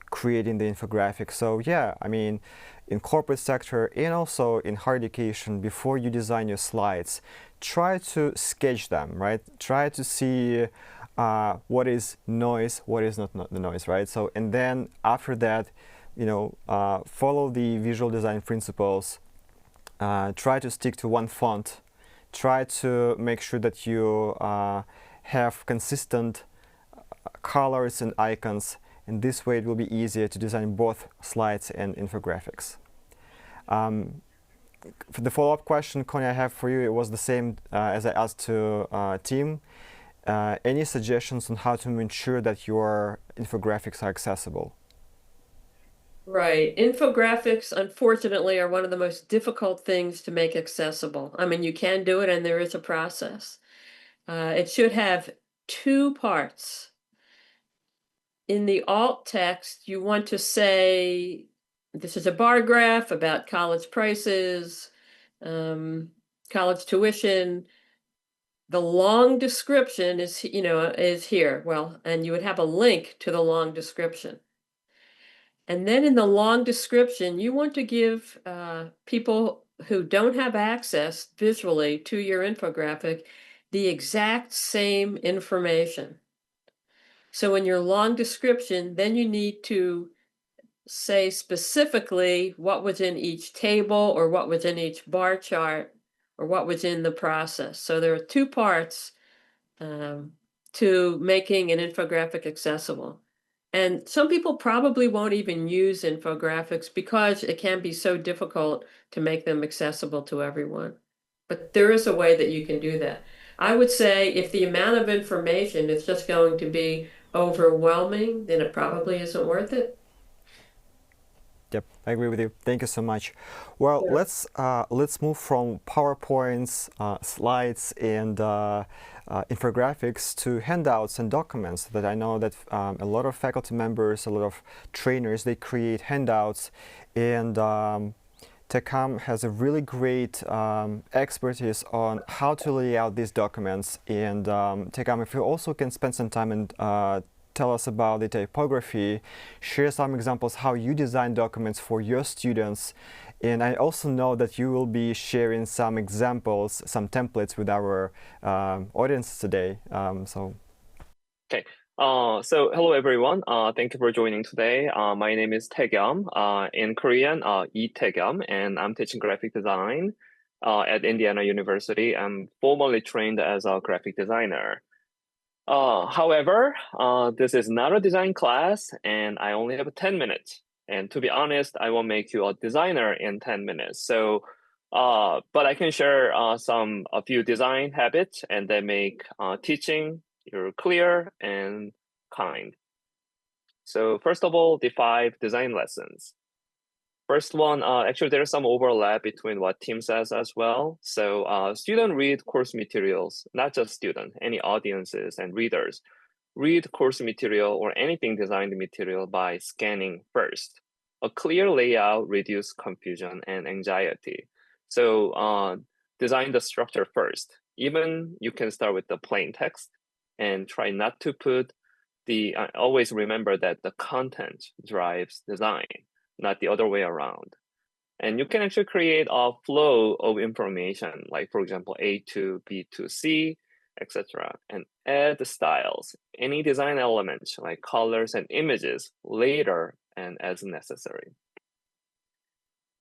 creating the infographic. So yeah, I mean, in corporate sector and also in higher education, before you design your slides, try to sketch them, right? Try to see what is noise, what is not the noise, right? So, and then after that, you know, follow the visual design principles. Try to stick to one font. Try to make sure that you have consistent colors and icons, and this way it will be easier to design both slides and infographics. For the follow-up question, Connie, I have for you, it was the same as I asked to Tim. Any suggestions on how to ensure that your infographics are accessible? Right. Infographics, unfortunately, are one of the most difficult things to make accessible. I mean, you can do it, and there is a process. It should have two parts. In the alt text, you want to say, this is a bar graph about college prices, college tuition. The long description is, you know, is here. Well, and you would have a link to the long description. And then in the long description, you want to give people who don't have access visually to your infographic the exact same information. So in your long description, then you need to say specifically what was in each table or what was in each bar chart or what was in the process. So there are two parts to making an infographic accessible. And some people probably won't even use infographics because it can be so difficult to make them accessible to everyone. But there is a way that you can do that. I would say if the amount of information is just going to be overwhelming, then it probably isn't worth it. Yep, I agree with you. Thank you so much. Well, Yeah. let's move from PowerPoints, slides, and infographics to handouts and documents. That I know that a lot of faculty members, a lot of trainers, they create handouts, and Tekam has a really great expertise on how to lay out these documents. And Tekam, if you also can spend some time and tell us about the typography, share some examples how you design documents for your students. And I also know that you will be sharing some examples, some templates with our audience today. Okay. So hello everyone. Thank you for joining today. My name is Taegyam. In Korean, Lee Taegyam, and I'm teaching graphic design at Indiana University. I'm formally trained as a graphic designer. However, this is not a design class, and I only have 10 minutes. And to be honest, I won't make you a designer in 10 minutes. So, but I can share a few design habits, and that make teaching clear and kind. So first of all, the 5 design lessons. First one, actually there's some overlap between what Tim says as well. So student read course materials, not just student, any audiences and readers. Read course material or anything designed material by scanning first. A clear layout reduces confusion and anxiety. So design the structure first. Even you can start with the plain text and try not to put always remember that the content drives design, not the other way around. And you can actually create a flow of information, like for example, A to B to C, etc. And add the styles, any design elements like colors and images later and as necessary.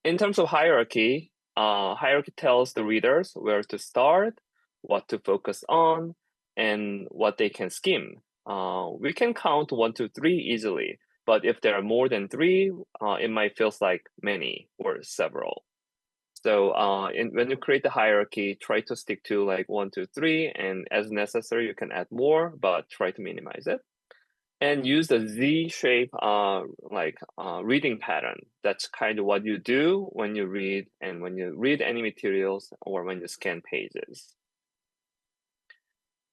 In terms of hierarchy, hierarchy tells the readers where to start, what to focus on, and what they can skim. We can count 1 to 3 easily, but if there are more than 3, it might feel like many or several. So when you create the hierarchy, try to stick to like 1 to 3, and as necessary, you can add more, but try to minimize it. And use the Z-shape reading pattern. That's kind of what you do when you read, and when you read any materials or when you scan pages.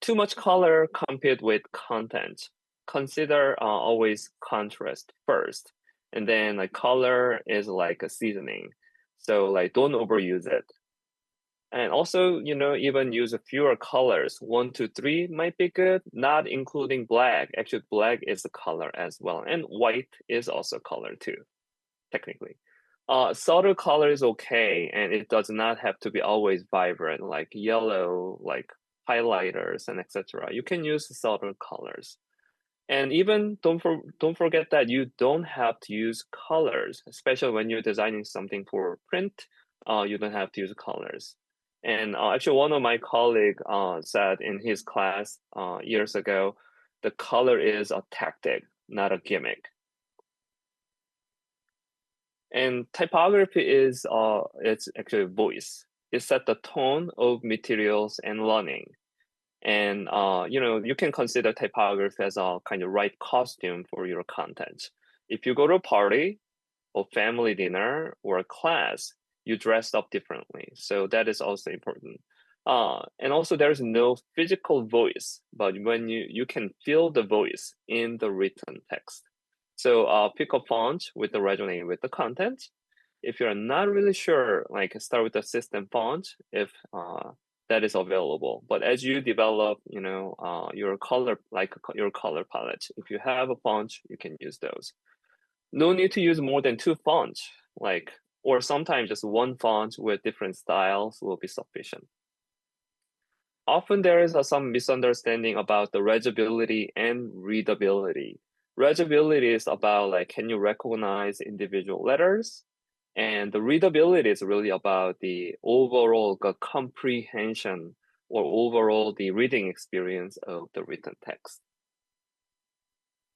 Too much color compared with content. Consider always contrast first, and then like color is like a seasoning, so like don't overuse it. And also, even use fewer colors. 1 to 3 might be good, not including black. Actually, black is a color as well. And white is also color too, technically. Subtle color is okay, and it does not have to be always vibrant, like yellow, like highlighters and etc. You can use subtle colors. And even don't forget that you don't have to use colors, especially when you're designing something for print. You don't have to use colors. And actually, one of my colleagues said in his class years ago, the color is a tactic, not a gimmick. And typography is it's actually voice. It sets the tone of materials and learning. And you can consider typography as a kind of right costume for your content. If you go to a party or family dinner or a class, you dress up differently. So that is also important. And also there's no physical voice, but when you can feel the voice in the written text. So pick a font with the resonate with the content. If you're not really sure, like start with the system font if that is available. But as you develop, your color, like your color palette, if you have a font, you can use those. No need to use more than 2 fonts, or sometimes just 1 font with different styles will be sufficient. Often there is some misunderstanding about the legibility and readability. Legibility is about can you recognize individual letters? And the readability is really about the overall comprehension or overall the reading experience of the written text.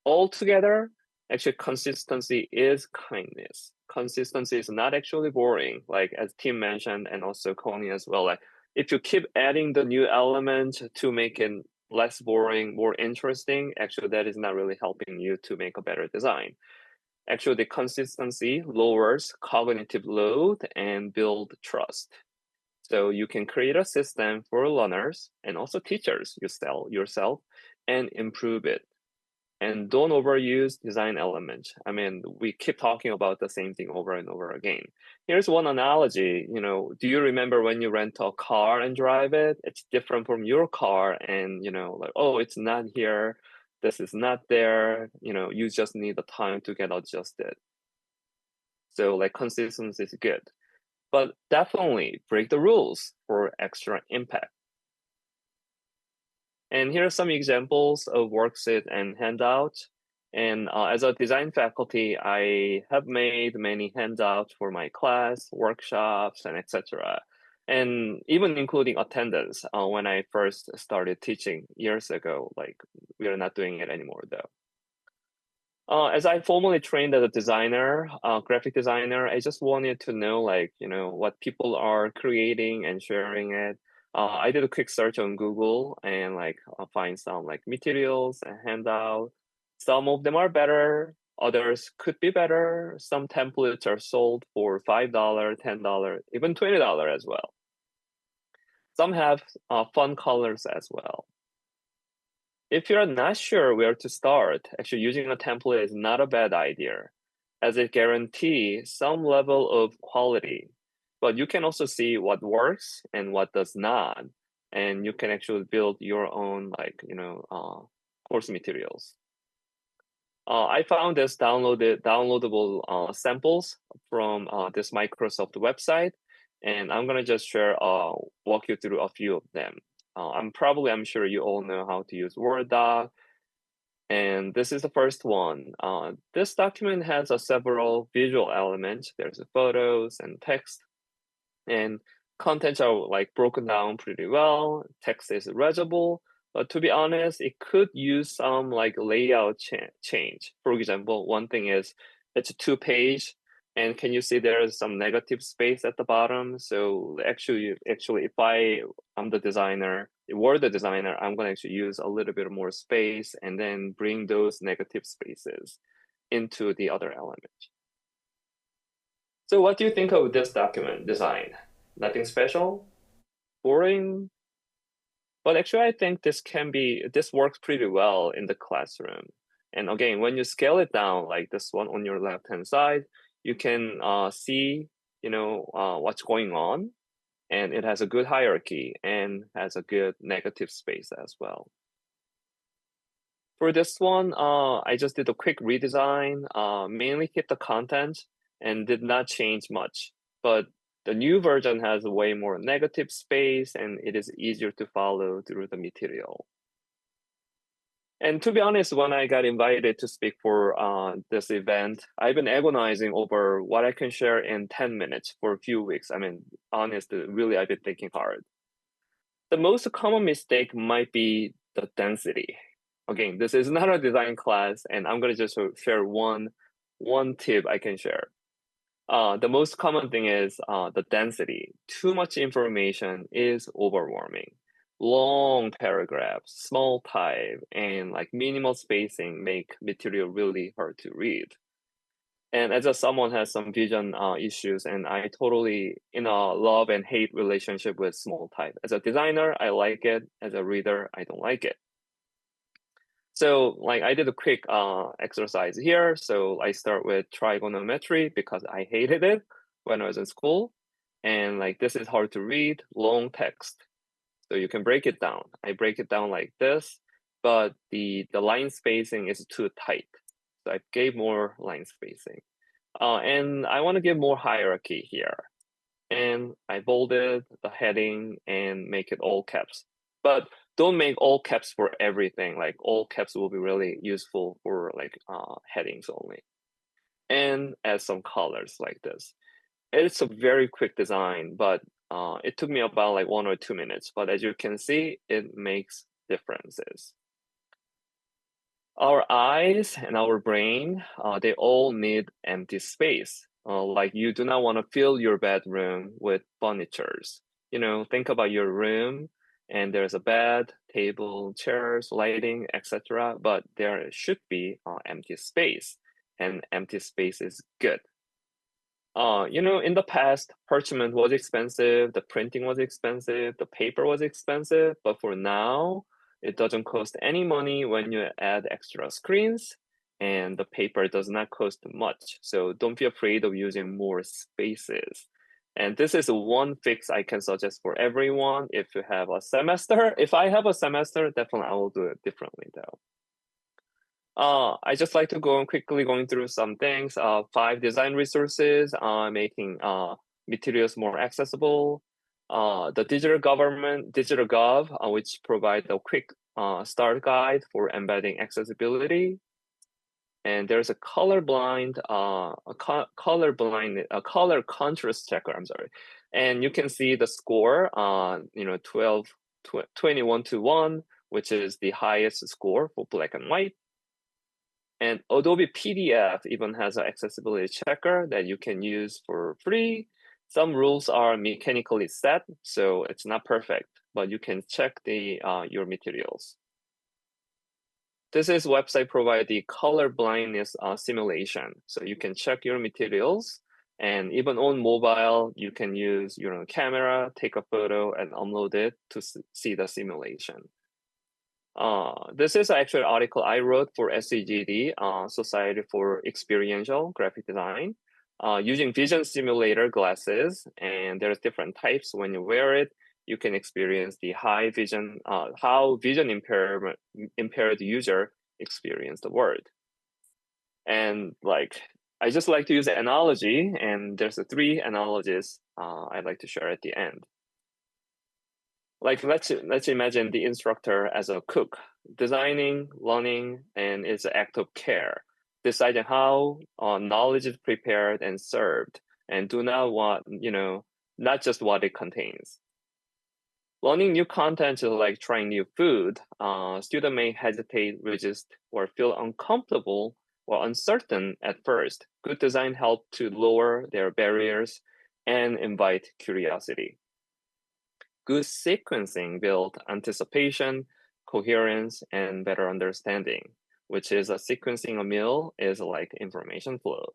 Altogether, actually consistency is kindness. Consistency is not actually boring, like as Tim mentioned and also Connie as well. If you keep adding the new element to make it less boring, more interesting, actually that is not really helping you to make a better design. Actually, the consistency lowers cognitive load and build trust. So you can create a system for learners and also teachers yourself and improve it. And don't overuse design elements. I mean, we keep talking about the same thing over and over again. Here's one analogy. Do you remember when you rent a car and drive it? It's different from your car, and oh, it's not here. This is not there. You just need the time to get adjusted. So consistency is good, but definitely break the rules for extra impact. And here are some examples of worksheet and handouts. And as a design faculty, I have made many handouts for my class, workshops, and etc. And even including attendance when I first started teaching years ago. We are not doing it anymore though. As I formally trained as a designer, graphic designer, I just wanted to know what people are creating and sharing it. I did a quick search on Google and find some materials and handout. Some of them are better, others could be better. Some templates are sold for $5, $10, even $20 as well. Some have fun colors as well. If you're not sure where to start, actually using a template is not a bad idea, as it guarantees some level of quality. But you can also see what works and what does not, and you can actually build your own course materials. I found this downloadable samples from this Microsoft website, and I'm gonna just walk you through a few of them. I'm sure you all know how to use Word doc. And this is the first one. This document has several visual elements. There's photos and text. And contents are broken down pretty well. Text is legible. But to be honest, it could use some layout change. For example, one thing is it's a 2-page. And can you see there is some negative space at the bottom? So actually, if I'm the designer, were the designer, I'm going to actually use a little bit more space and then bring those negative spaces into the other element. So what do you think of this document design? Nothing special? Boring? But actually, I think this works pretty well in the classroom. And again, when you scale it down like this one on your left-hand side, you can see, what's going on. and it has a good hierarchy and has a good negative space as well. For this one, I just did a quick redesign, mainly kept the content and did not change much. But the new version has way more negative space and it is easier to follow through the material. And to be honest, when I got invited to speak for this event, I've been agonizing over what I can share in 10 minutes for a few weeks. I mean, honestly, really, I've been thinking hard. The most common mistake might be the density. Again, this is not a design class, and I'm going to just share one tip I can share. The most common thing is the density. Too much information is overwhelming. Long paragraphs, small type, and like minimal spacing make material really hard to read. And as someone has some vision issues, and I totally in a love and hate relationship with small type. As a designer, I like it. As a reader, I don't like it. So like I did a quick exercise here. So I start with trigonometry because I hated it when I was in school. And like this is hard to read, long text. So you can break it down. I break it down like this, but the line spacing is too tight. So I gave more line spacing. And I want to give more hierarchy here. And I bolded the heading and make it all caps. But don't make all caps for everything. Like all caps will be really useful for like headings only. And add some colors like this. It's a very quick design, but it took me about like 1 or 2 minutes. But as you can see, it makes differences. Our eyes and our brain, they all need empty space. Like you do not want to fill your bedroom with furnitures. You know, think about your room and there's a bed, table, chairs, lighting, etc. But there should be empty space, and empty space is good. You know, in the past, parchment was expensive, the printing was expensive, the paper was expensive, but for now, it doesn't cost any money when you add extra screens, and the paper does not cost much. So don't be afraid of using more spaces. And this is one fix I can suggest for everyone if you have a semester. If I have a semester, definitely I will do it differently though. I just like to go on quickly going through some things. 5 design resources, making materials more accessible. The digital gov, which provide a quick start guide for embedding accessibility. And there's a color contrast checker. I'm sorry, and you can see the score. You know, 21 to 1, which is the highest score for black and white. And Adobe PDF even has an accessibility checker that you can use for free. Some rules are mechanically set, so it's not perfect, but you can check your materials. This is website provide the color blindness simulation. So you can check your materials, and even on mobile, you can use your camera, take a photo, and upload it to see the simulation. This is actually an article I wrote for SCGD, Society for Experiential Graphic Design, using vision simulator glasses. And there's different types. When you wear it, you can experience the high vision, how vision impaired user experience the world. And like, I just like to use an analogy, and there's 3 analogies I'd like to share at the end. Like let's imagine the instructor as a cook, designing, learning, and it's an act of care, deciding how knowledge is prepared and served, and do not want, you know, not just what it contains. Learning new content is like trying new food. Student may hesitate, resist, or feel uncomfortable or uncertain at first. Good design helps to lower their barriers and invite curiosity. Good sequencing builds anticipation, coherence, and better understanding, which is a sequencing a meal is like information flow.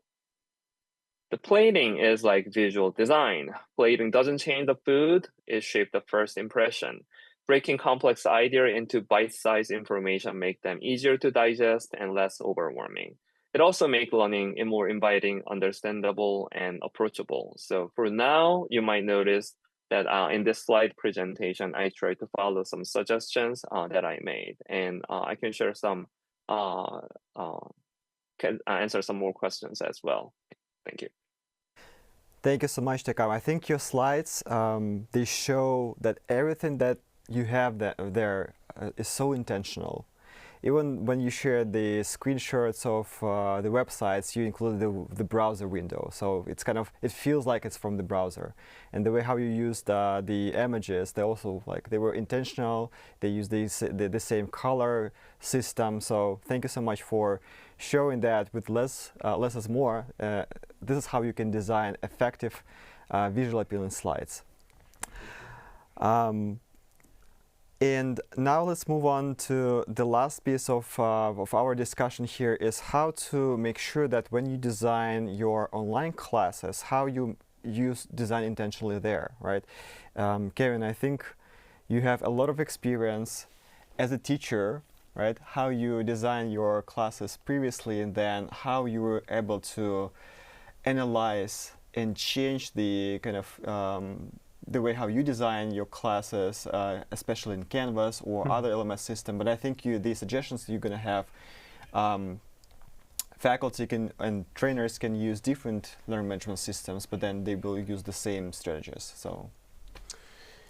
The plating is like visual design. Plating doesn't change the food, it shapes the first impression. Breaking complex ideas into bite-sized information make them easier to digest and less overwhelming. It also makes learning more inviting, understandable, and approachable. So for now, you might notice that in this slide presentation, I try to follow some suggestions that I made, and I can share some, can answer some more questions as well. Thank you. Thank you so much, Takao. I think your slides, they show that everything that you have there is so intentional. Even when you shared the screenshots of the websites, you included the browser window. So it's kind of, it feels like it's from the browser. And the way how you used the images, they also they were intentional. They used the same color system. So thank you so much for showing that with less is more. This is how you can design effective, visual appealing slides. And now let's move on to the last piece of our discussion here is how to make sure that when you design your online classes, how you use design intentionally there, right? Kevin, I think you have a lot of experience as a teacher, right? How you design your classes previously and then how you were able to analyze and change the kind of the way how you design your classes, especially in Canvas or other LMS system. But I think the suggestions you're going to have, faculty and trainers can use different learning management systems, but then they will use the same strategies. So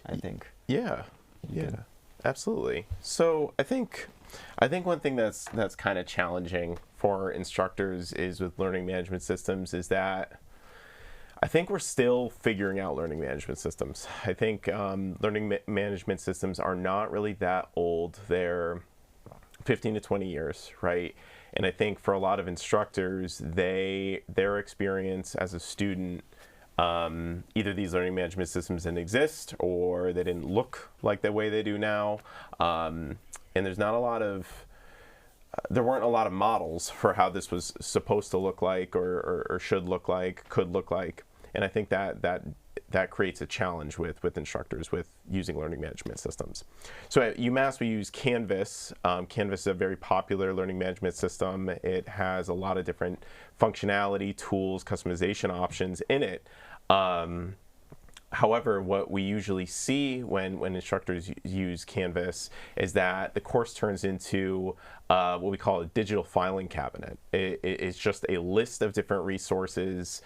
I think. Yeah, absolutely. So I think one thing that's kind of challenging for instructors is with learning management systems is that I think we're still figuring out learning management systems. I think learning management systems are not really that old. They're 15 to 20 years, right? And I think for a lot of instructors, their experience as a student, either these learning management systems didn't exist or they didn't look like the way they do now. And there's not a lot of there weren't a lot of models for how this was supposed to look like or should look like, could look like. And I think that creates a challenge with instructors with using learning management systems. So at UMass, we use Canvas. Canvas is a very popular learning management system. It has a lot of different functionality, tools, customization options in it. However, what we usually see when instructors use Canvas is that the course turns into what we call a digital filing cabinet. It's just a list of different resources,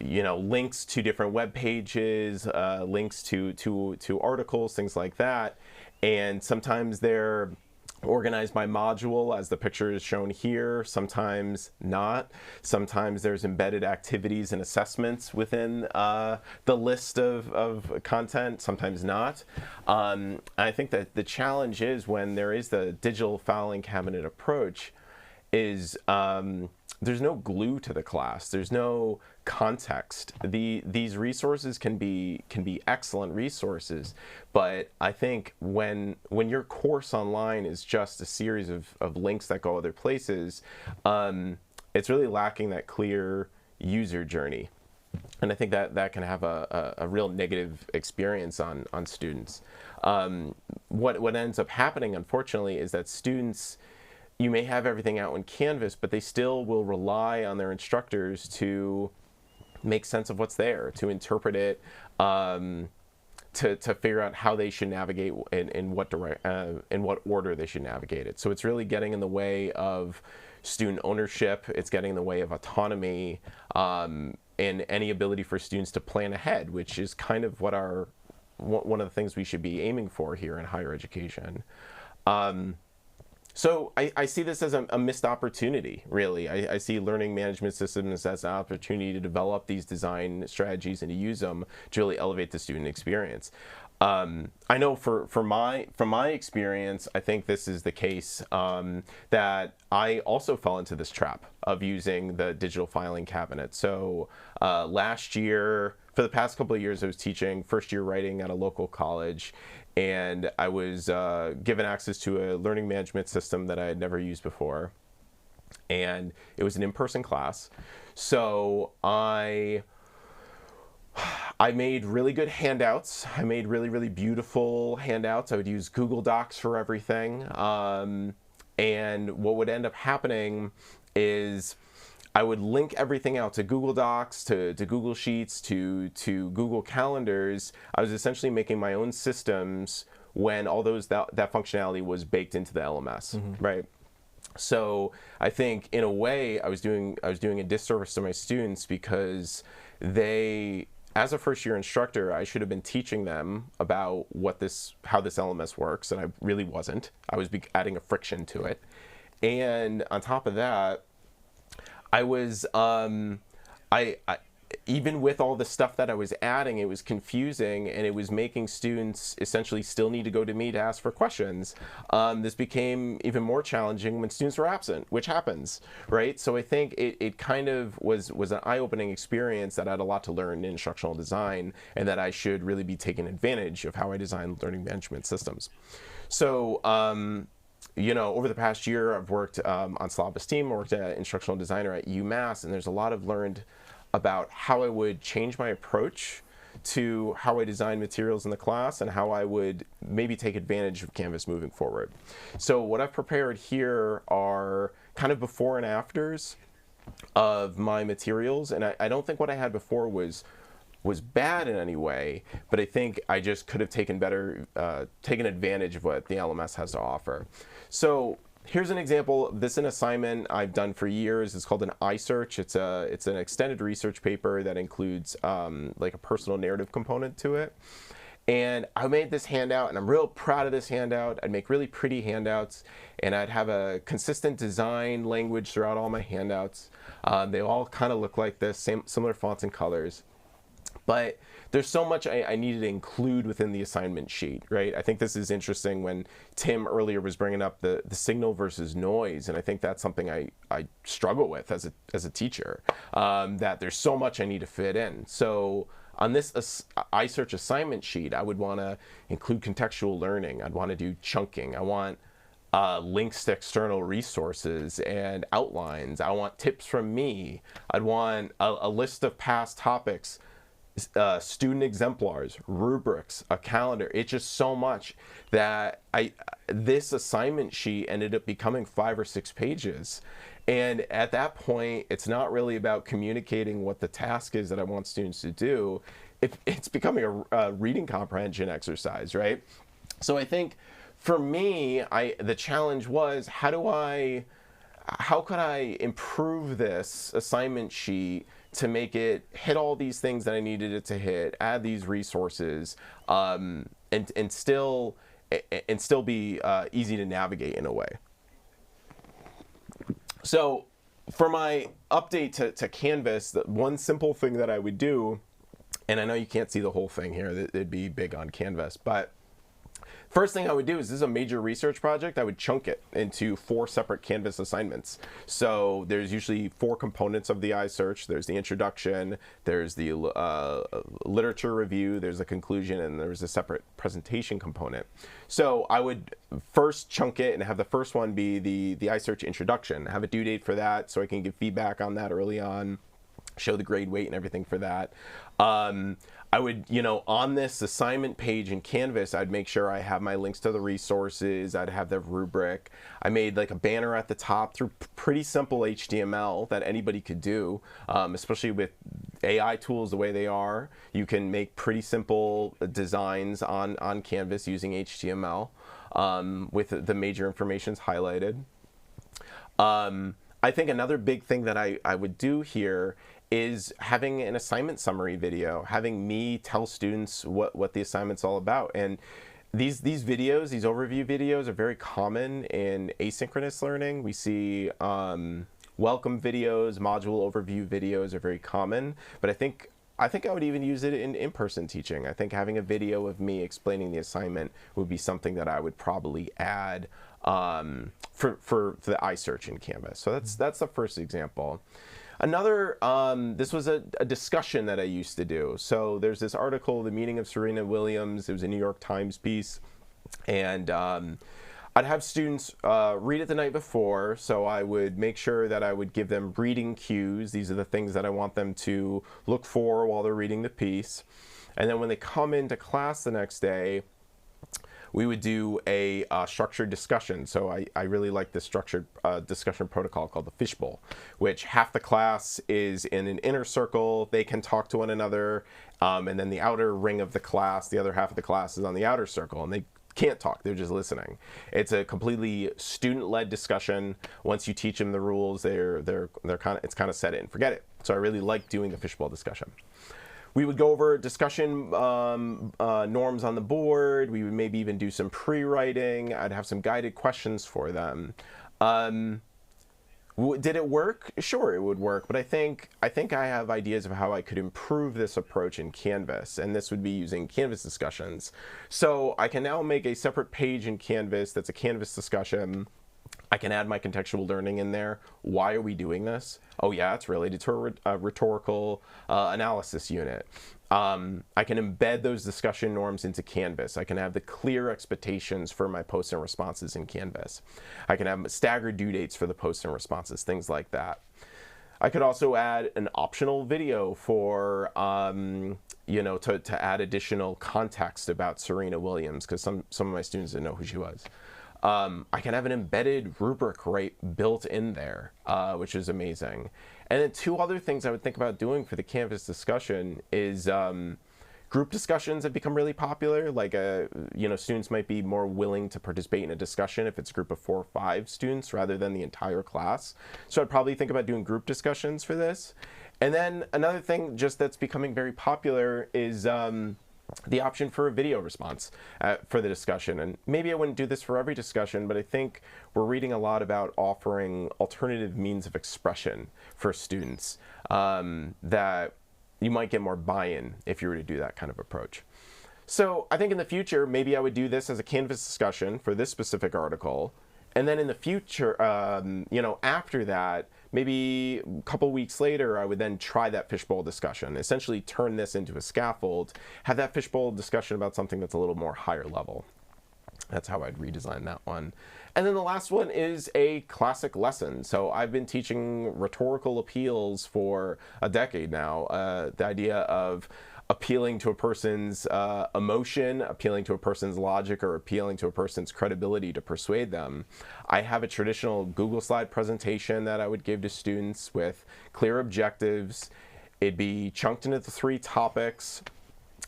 links to different web pages, links to articles, things like that. And sometimes they're organized by module, as the picture is shown here, sometimes not. Sometimes there's embedded activities and assessments within the list of content, sometimes not. I think that the challenge is when there is the digital filing cabinet approach is there's no glue to the class. There's no context. These resources can be excellent resources, but I think when your course online is just a series of links that go other places, it's really lacking that clear user journey. And I think that can have a real negative experience on students. What ends up happening, unfortunately, is that students, you may have everything out in Canvas, but they still will rely on their instructors to make sense of what's there, to interpret it, to figure out how they should navigate in what order they should navigate it. So it's really getting in the way of student ownership. It's getting in the way of autonomy and any ability for students to plan ahead, which is kind of what one of the things we should be aiming for here in higher education. So I see this as a missed opportunity, really. I see learning management systems as an opportunity to develop these design strategies and to use them to really elevate the student experience. I know from my experience, I think this is the case, that I also fell into this trap of using the digital filing cabinet. So last year, for the past couple of years, I was teaching first year writing at a local college, and I was given access to a learning management system that I had never used before. And it was an in-person class. So I made really good handouts. I made really, really beautiful handouts. I would use Google Docs for everything. And what would end up happening is I would link everything out to Google Docs, to Google Sheets, to Google Calendars. I was essentially making my own systems when all that functionality was baked into the LMS, right? So I think in a way I was doing a disservice to my students, because they, as a first year instructor, I should have been teaching them about how this LMS works, and I really wasn't. I was adding a friction to it. And on top of that, I was, even with all the stuff that I was adding, it was confusing, and it was making students essentially still need to go to me to ask for questions. This became even more challenging when students were absent, which happens, right? So I think it kind of was an eye-opening experience that I had a lot to learn in instructional design, and that I should really be taking advantage of how I design learning management systems. So, over the past year, I've worked on Slava's team, worked as instructional designer at UMass, and there's a lot I've learned about how I would change my approach to how I design materials in the class, and how I would maybe take advantage of Canvas moving forward. So what I've prepared here are kind of before and afters of my materials, and I don't think what I had before was bad in any way, but I think I just could have taken advantage of what the LMS has to offer. So here's an example. This is an assignment I've done for years. It's called an iSearch. It's an extended research paper that includes like a personal narrative component to it. And I made this handout, and I'm real proud of this handout. I'd make really pretty handouts, and I'd have a consistent design language throughout all my handouts. They all kind of look like this, similar fonts and colors. But there's so much I needed to include within the assignment sheet, right? I think this is interesting when Tim earlier was bringing up the signal versus noise, and I think that's something I struggle with as a teacher, that there's so much I need to fit in. So on this iSearch assignment sheet, I would want to include contextual learning. I'd want to do chunking. I want links to external resources and outlines. I want tips from me. I'd want a list of past topics, student exemplars, rubrics, a calendar. It's just so much that this assignment sheet ended up becoming 5 or 6 pages. And at that point, it's not really about communicating what the task is that I want students to do. It's becoming a reading comprehension exercise, right? So I think for me, the challenge was, how could I improve this assignment sheet to make it hit all these things that I needed it to hit, add these resources, and still be easy to navigate in a way. So for my update to Canvas, the one simple thing that I would do, and I know you can't see the whole thing here, it'd be big on Canvas, but first thing I would do is, this is a major research project, I would chunk it into 4 separate Canvas assignments. So there's usually 4 components of the iSearch. There's the introduction, there's the literature review, there's a conclusion, and there's a separate presentation component. So I would first chunk it and have the first one be the iSearch introduction, have a due date for that so I can give feedback on that early on, show the grade weight and everything for that. I would, on this assignment page in Canvas, I'd make sure I have my links to the resources, I'd have the rubric. I made like a banner at the top through pretty simple HTML that anybody could do, especially with AI tools the way they are. You can make pretty simple designs on Canvas using HTML with the major informations highlighted. I think another big thing that I would do here is having an assignment summary video, having me tell students what the assignment's all about. And these videos, these overview videos, are very common in asynchronous learning. We see welcome videos, module overview videos are very common, but I think I would even use it in in-person teaching. I think having a video of me explaining the assignment would be something that I would probably add for the iSearch in Canvas. So that's the first example. Another, this was a discussion that I used to do. So there's this article, The Meaning of Serena Williams. It was a New York Times piece. And I'd have students read it the night before. So I would make sure that I would give them reading cues. These are the things that I want them to look for while they're reading the piece. And then when they come into class the next day, we would do a structured discussion. So I really like this structured discussion protocol called the fishbowl, which half the class is in an inner circle. They can talk to one another. And then the outer ring of the class, the other half of the class is on the outer circle. And they can't talk, they're just listening. It's a completely student-led discussion. Once you teach them the rules, it's kind of set it and forget it. So I really like doing the fishbowl discussion. We would go over discussion norms on the board. We would maybe even do some pre-writing. I'd have some guided questions for them. Did it work? Sure, it would work, but I think I have ideas of how I could improve this approach in Canvas, and this would be using Canvas discussions. So I can now make a separate page in Canvas that's a Canvas discussion. I can add my contextual learning in there. Why are we doing this? Oh yeah, it's related to a rhetorical analysis unit. I can embed those discussion norms into Canvas. I can have the clear expectations for my posts and responses in Canvas. I can have staggered due dates for the posts and responses, things like that. I could also add an optional video for, to add additional context about Serena Williams, because some of my students didn't know who she was. I can have an embedded rubric built in there, which is amazing. And then two other things I would think about doing for the Canvas discussion is group discussions have become really popular. Like, students might be more willing to participate in a discussion if it's a group of 4 or 5 students rather than the entire class. So I'd probably think about doing group discussions for this. And then another thing just that's becoming very popular is the option for a video response for the discussion. And maybe I wouldn't do this for every discussion, but I think we're reading a lot about offering alternative means of expression for students that you might get more buy-in if you were to do that kind of approach. So I think in the future, maybe I would do this as a Canvas discussion for this specific article. And then in the future, after that, maybe a couple weeks later, I would then try that fishbowl discussion, essentially turn this into a scaffold, have that fishbowl discussion about something that's a little more higher level. That's how I'd redesign that one. And then the last one is a classic lesson. So I've been teaching rhetorical appeals for a decade now. The idea of appealing to a person's emotion, appealing to a person's logic, or appealing to a person's credibility to persuade them. I have a traditional Google slide presentation that I would give to students with clear objectives. It'd be chunked into the 3 topics,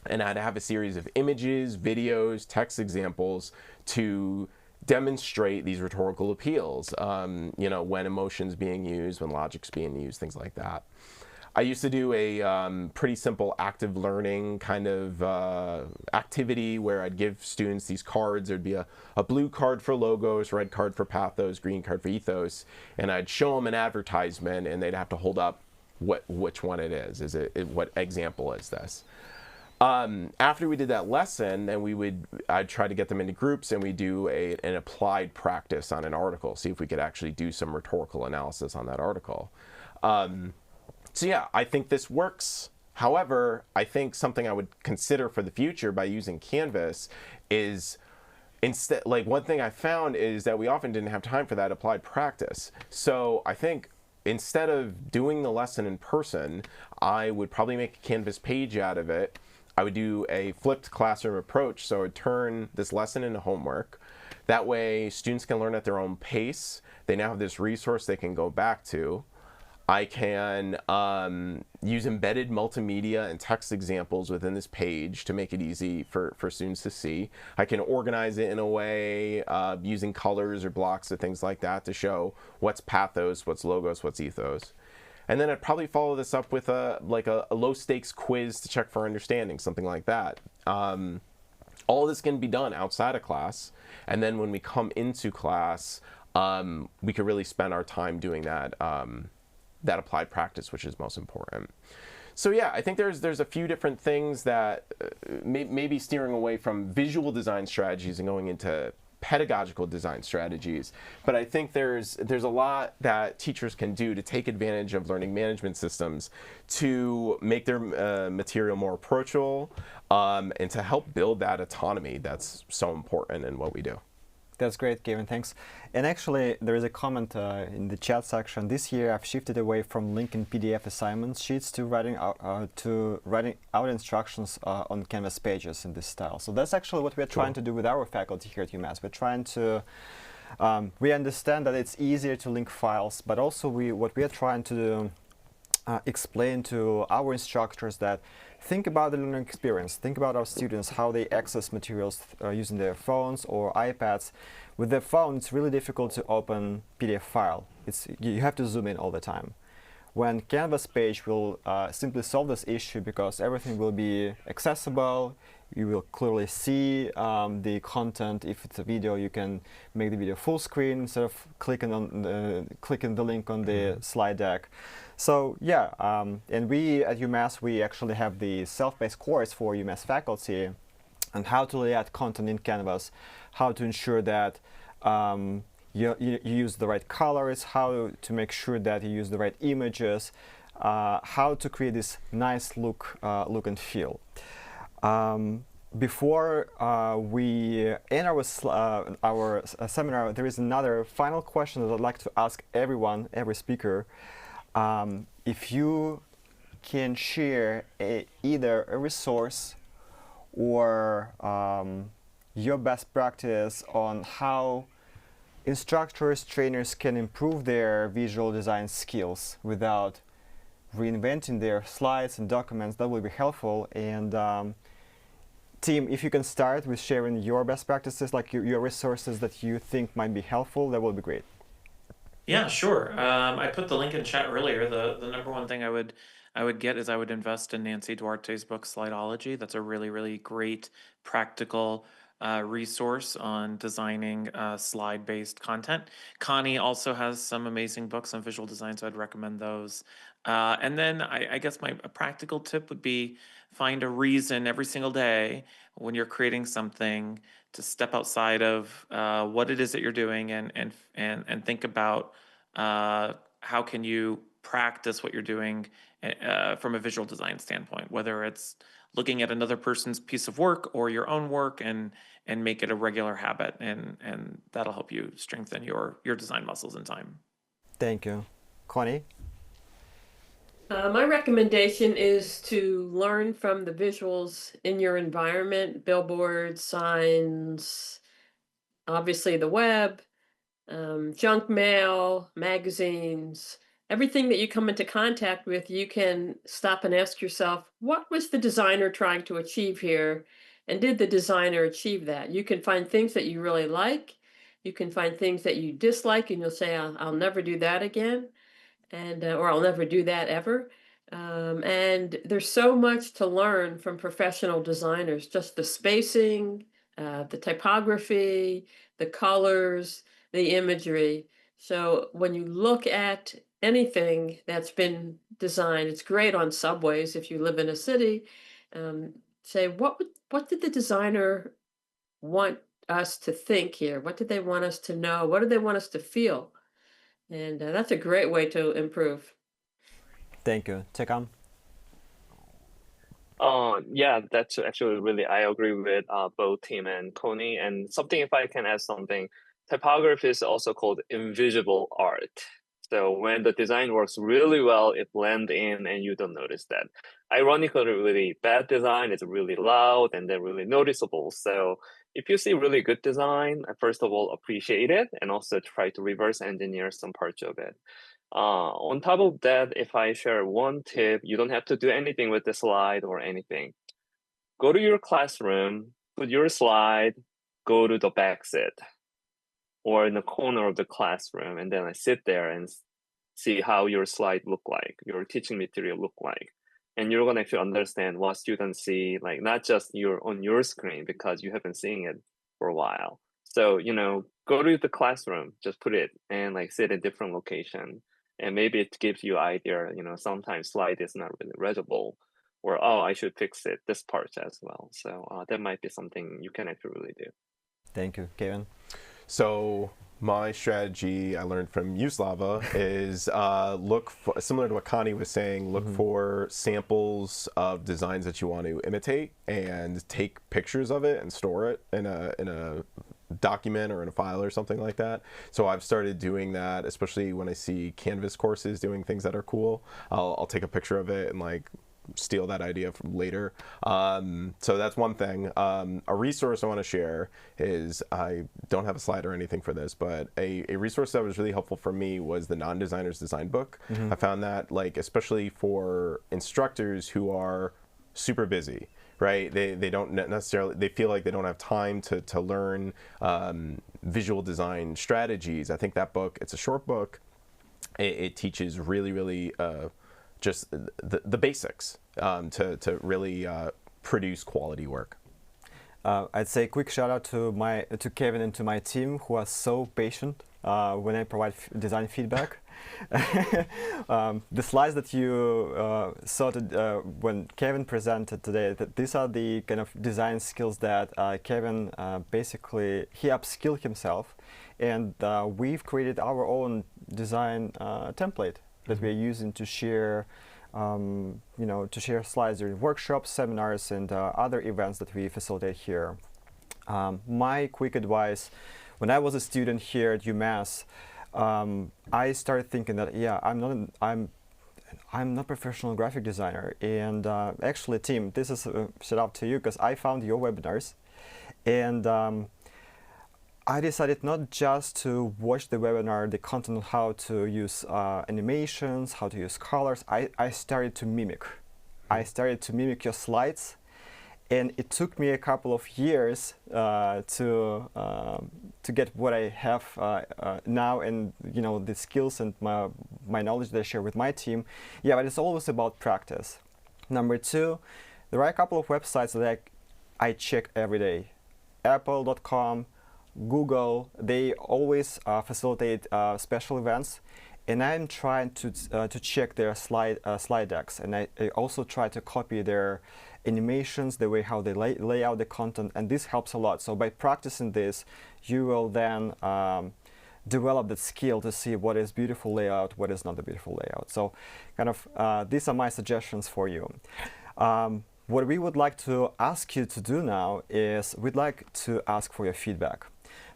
and I'd have a series of images, videos, text examples to demonstrate these rhetorical appeals, when emotion's being used, when logic's being used, things like that. I used to do a pretty simple active learning kind of activity where I'd give students these cards. There'd be a blue card for logos, red card for pathos, green card for ethos, and I'd show them an advertisement and they'd have to hold up which one it is. What example is this? After we did that lesson, then I'd try to get them into groups and we do an applied practice on an article, see if we could actually do some rhetorical analysis on that article. So yeah, I think this works. However, I think something I would consider for the future by using Canvas is one thing I found is that we often didn't have time for that applied practice. So I think instead of doing the lesson in person, I would probably make a Canvas page out of it. I would do a flipped classroom approach. So I would turn this lesson into homework. That way students can learn at their own pace. They now have this resource they can go back to. I can use embedded multimedia and text examples within this page to make it easy for students to see. I can organize it in a way using colors or blocks or things like that to show what's pathos, what's logos, what's ethos. And then I'd probably follow this up with a low stakes quiz to check for understanding, something like that. All this can be done outside of class. And then when we come into class, we could really spend our time doing that applied practice, which is most important. So yeah, I think there's a few different things that maybe steering away from visual design strategies and going into pedagogical design strategies. But I think there's a lot that teachers can do to take advantage of learning management systems to make their material more approachable and to help build that autonomy that's so important in what we do. That's great, Kevin. Thanks. And actually, there is a comment in the chat section. This year, I've shifted away from linking PDF assignment sheets to writing out instructions on Canvas pages in this style. So that's actually what we're trying to do with our faculty here at UMass. We're trying to we understand that it's easier to link files, but also what we are trying to do, explain to our instructors that think about the learning experience, think about our students, how they access materials using their phones or iPads. With their phone, it's really difficult to open PDF file. You have to zoom in all the time. When Canvas page will simply solve this issue because everything will be accessible, you will clearly see the content. If it's a video, you can make the video full screen instead of clicking the link on the slide deck. So yeah, and we at UMass, we actually have the self-paced course for UMass faculty on how to lay out content in Canvas, how to ensure that you use the right colors, how to make sure that you use the right images, how to create this nice look and feel. Before we end our seminar, there is another final question that I'd like to ask everyone, every speaker. If you can share either a resource or your best practice on how instructors, trainers can improve their visual design skills without reinventing their slides and documents, that would be helpful. And team, if you can start with sharing your best practices, like your resources that you think might be helpful, that would be great. Yeah, sure. I put the link in chat earlier. The number one thing I would get is I would invest in Nancy Duarte's book Slideology. That's a really, really great practical resource on designing slide-based content. Connie also has some amazing books on visual design, so I'd recommend those. And then I guess a practical tip would be find a reason every single day when you're creating something to step outside of what it is that you're doing and think about how can you practice what you're doing from a visual design standpoint, whether it's looking at another person's piece of work or your own work and make it a regular habit, and that'll help you strengthen your design muscles in time. Thank you. Connie? My recommendation is to learn from the visuals in your environment, billboards, signs, obviously the web, junk mail, magazines, everything that you come into contact with. You can stop and ask yourself, what was the designer trying to achieve here? And did the designer achieve that? You can find things that you really like. You can find things that you dislike, and you'll say, I'll never do that again. And or I'll never do that ever. And there's so much to learn from professional designers, just the spacing, the typography, the colors, the imagery. So when you look at anything that's been designed, it's great on subways if you live in a city. Say, what did the designer want us to think here? What did they want us to know? What did they want us to feel? And that's a great way to improve. Thank you. Tekam? Yeah, that's actually really, I agree with both Tim and Connie. And something, if I can add something, typography is also called invisible art. So when the design works really well, it blends in and you don't notice that. Ironically, really bad design is really loud and then really noticeable. So if you see really good design, first of all, appreciate it and also try to reverse engineer some parts of it. On top of that, if I share one tip, you don't have to do anything with the slide or anything. Go to your classroom, put your slide, go to the back seat or in the corner of the classroom, and then I sit there and see how your slide look like, your teaching material look like. And you're gonna actually understand what students see, like not just on your screen because you haven't seen it for a while. So, go to the classroom, just put it and like sit in different location. And maybe it gives you idea, sometimes slide is not really readable or, oh, I should fix it, this part as well. So that might be something you can actually really do. Thank you. Kevin? So my strategy I learned from Uslava is look for, similar to what Connie was saying, look for samples of designs that you want to imitate and take pictures of it and store it in a document or in a file or something like that. So I've started doing that, especially when I see Canvas courses doing things that are cool. I'll take a picture of it and like steal that idea from later. So that's one thing. A resource I want to share is, I don't have a slide or anything for this, but a resource that was really helpful for me was the Non-Designer's Design Book. I found that, like, especially for instructors who are super busy, right? They don't necessarily, they feel like they don't have time to learn visual design strategies. I think that book, it's a short book. It teaches really just the basics to really produce quality work. I'd say quick shout out to Kevin and to my team, who are so patient when I provide design feedback. The slides that you saw when Kevin presented today, these are the kind of design skills that Kevin basically, he upskilled himself, and we've created our own design template that we're using to share, to share slides during workshops, seminars, and other events that we facilitate here. My quick advice: when I was a student here at UMass, I started thinking that I'm not a professional graphic designer, and actually, Tim, this is a shout out to you, because I found your webinars, and I decided not just to watch the webinar, the content on how to use animations, how to use colors. I started to mimic. I started to mimic your slides, and it took me a couple of years to get what I have now, and the skills and my knowledge that I share with my team. Yeah, but it's always about practice. Number two, there are a couple of websites that I check every day. Apple.com, Google, they always facilitate special events, and I'm trying to check their slide decks, and I also try to copy their animations, the way how they lay out the content, and this helps a lot. So by practicing this, you will then develop that skill to see what is beautiful layout, what is not a beautiful layout. So kind of these are my suggestions for you. What we would like to ask you to do now is, we'd like to ask for your feedback.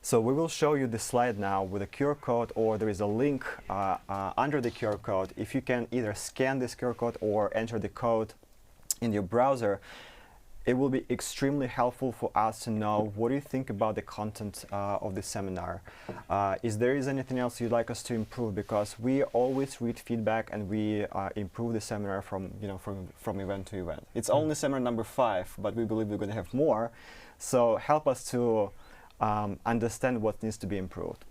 So we will show you the slide now with a QR code, or there is a link under the QR code. If you can either scan this QR code or enter the code in your browser, it will be extremely helpful for us to know what do you think about the content of the seminar. Is there anything else you'd like us to improve? Because we always read feedback and we improve the seminar from event to event. It's only seminar number 5, but we believe we're going to have more. So help us to understand what needs to be improved.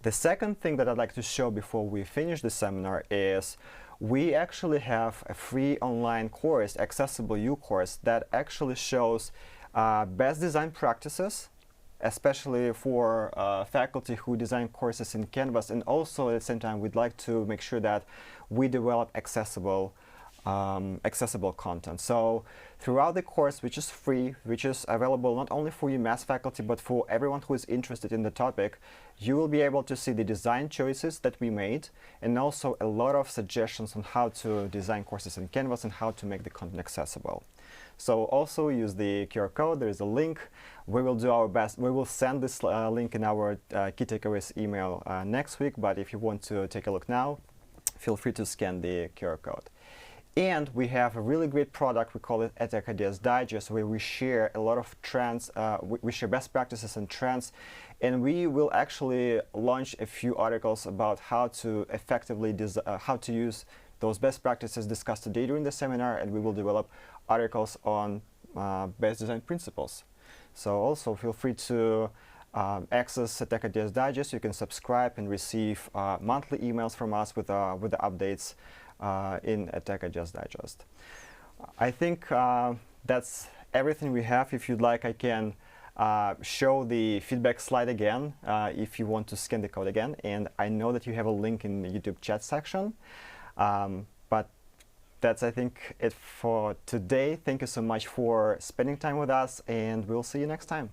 The second thing that I'd like to show before we finish the seminar is, we actually have a free online course, Accessible U course, that actually shows best design practices, especially for faculty who design courses in Canvas, and also at the same time we'd like to make sure that we develop accessible content. So throughout the course, which is free, which is available not only for UMass faculty but for everyone who is interested in the topic, you will be able to see the design choices that we made, and also a lot of suggestions on how to design courses in Canvas and how to make the content accessible. So also use the QR code. There is a link. We will do our best. We will send this link in our key takeaways email next week, but if you want to take a look now, feel free to scan the QR code. And we have a really great product, we call it Tech Ideas Digest, where we share a lot of trends, we share best practices and trends, and we will actually launch a few articles about how to effectively how to use those best practices discussed today during the seminar, and we will develop articles on best design principles. So also feel free to access Tech Ideas Digest. You can subscribe and receive monthly emails from us with the updates in Tech Ideas Digest. I think that's everything we have. If you'd like, I can show the feedback slide again if you want to scan the code again. And I know that you have a link in the YouTube chat section. But that's, I think, it for today. Thank you so much for spending time with us, and we'll see you next time.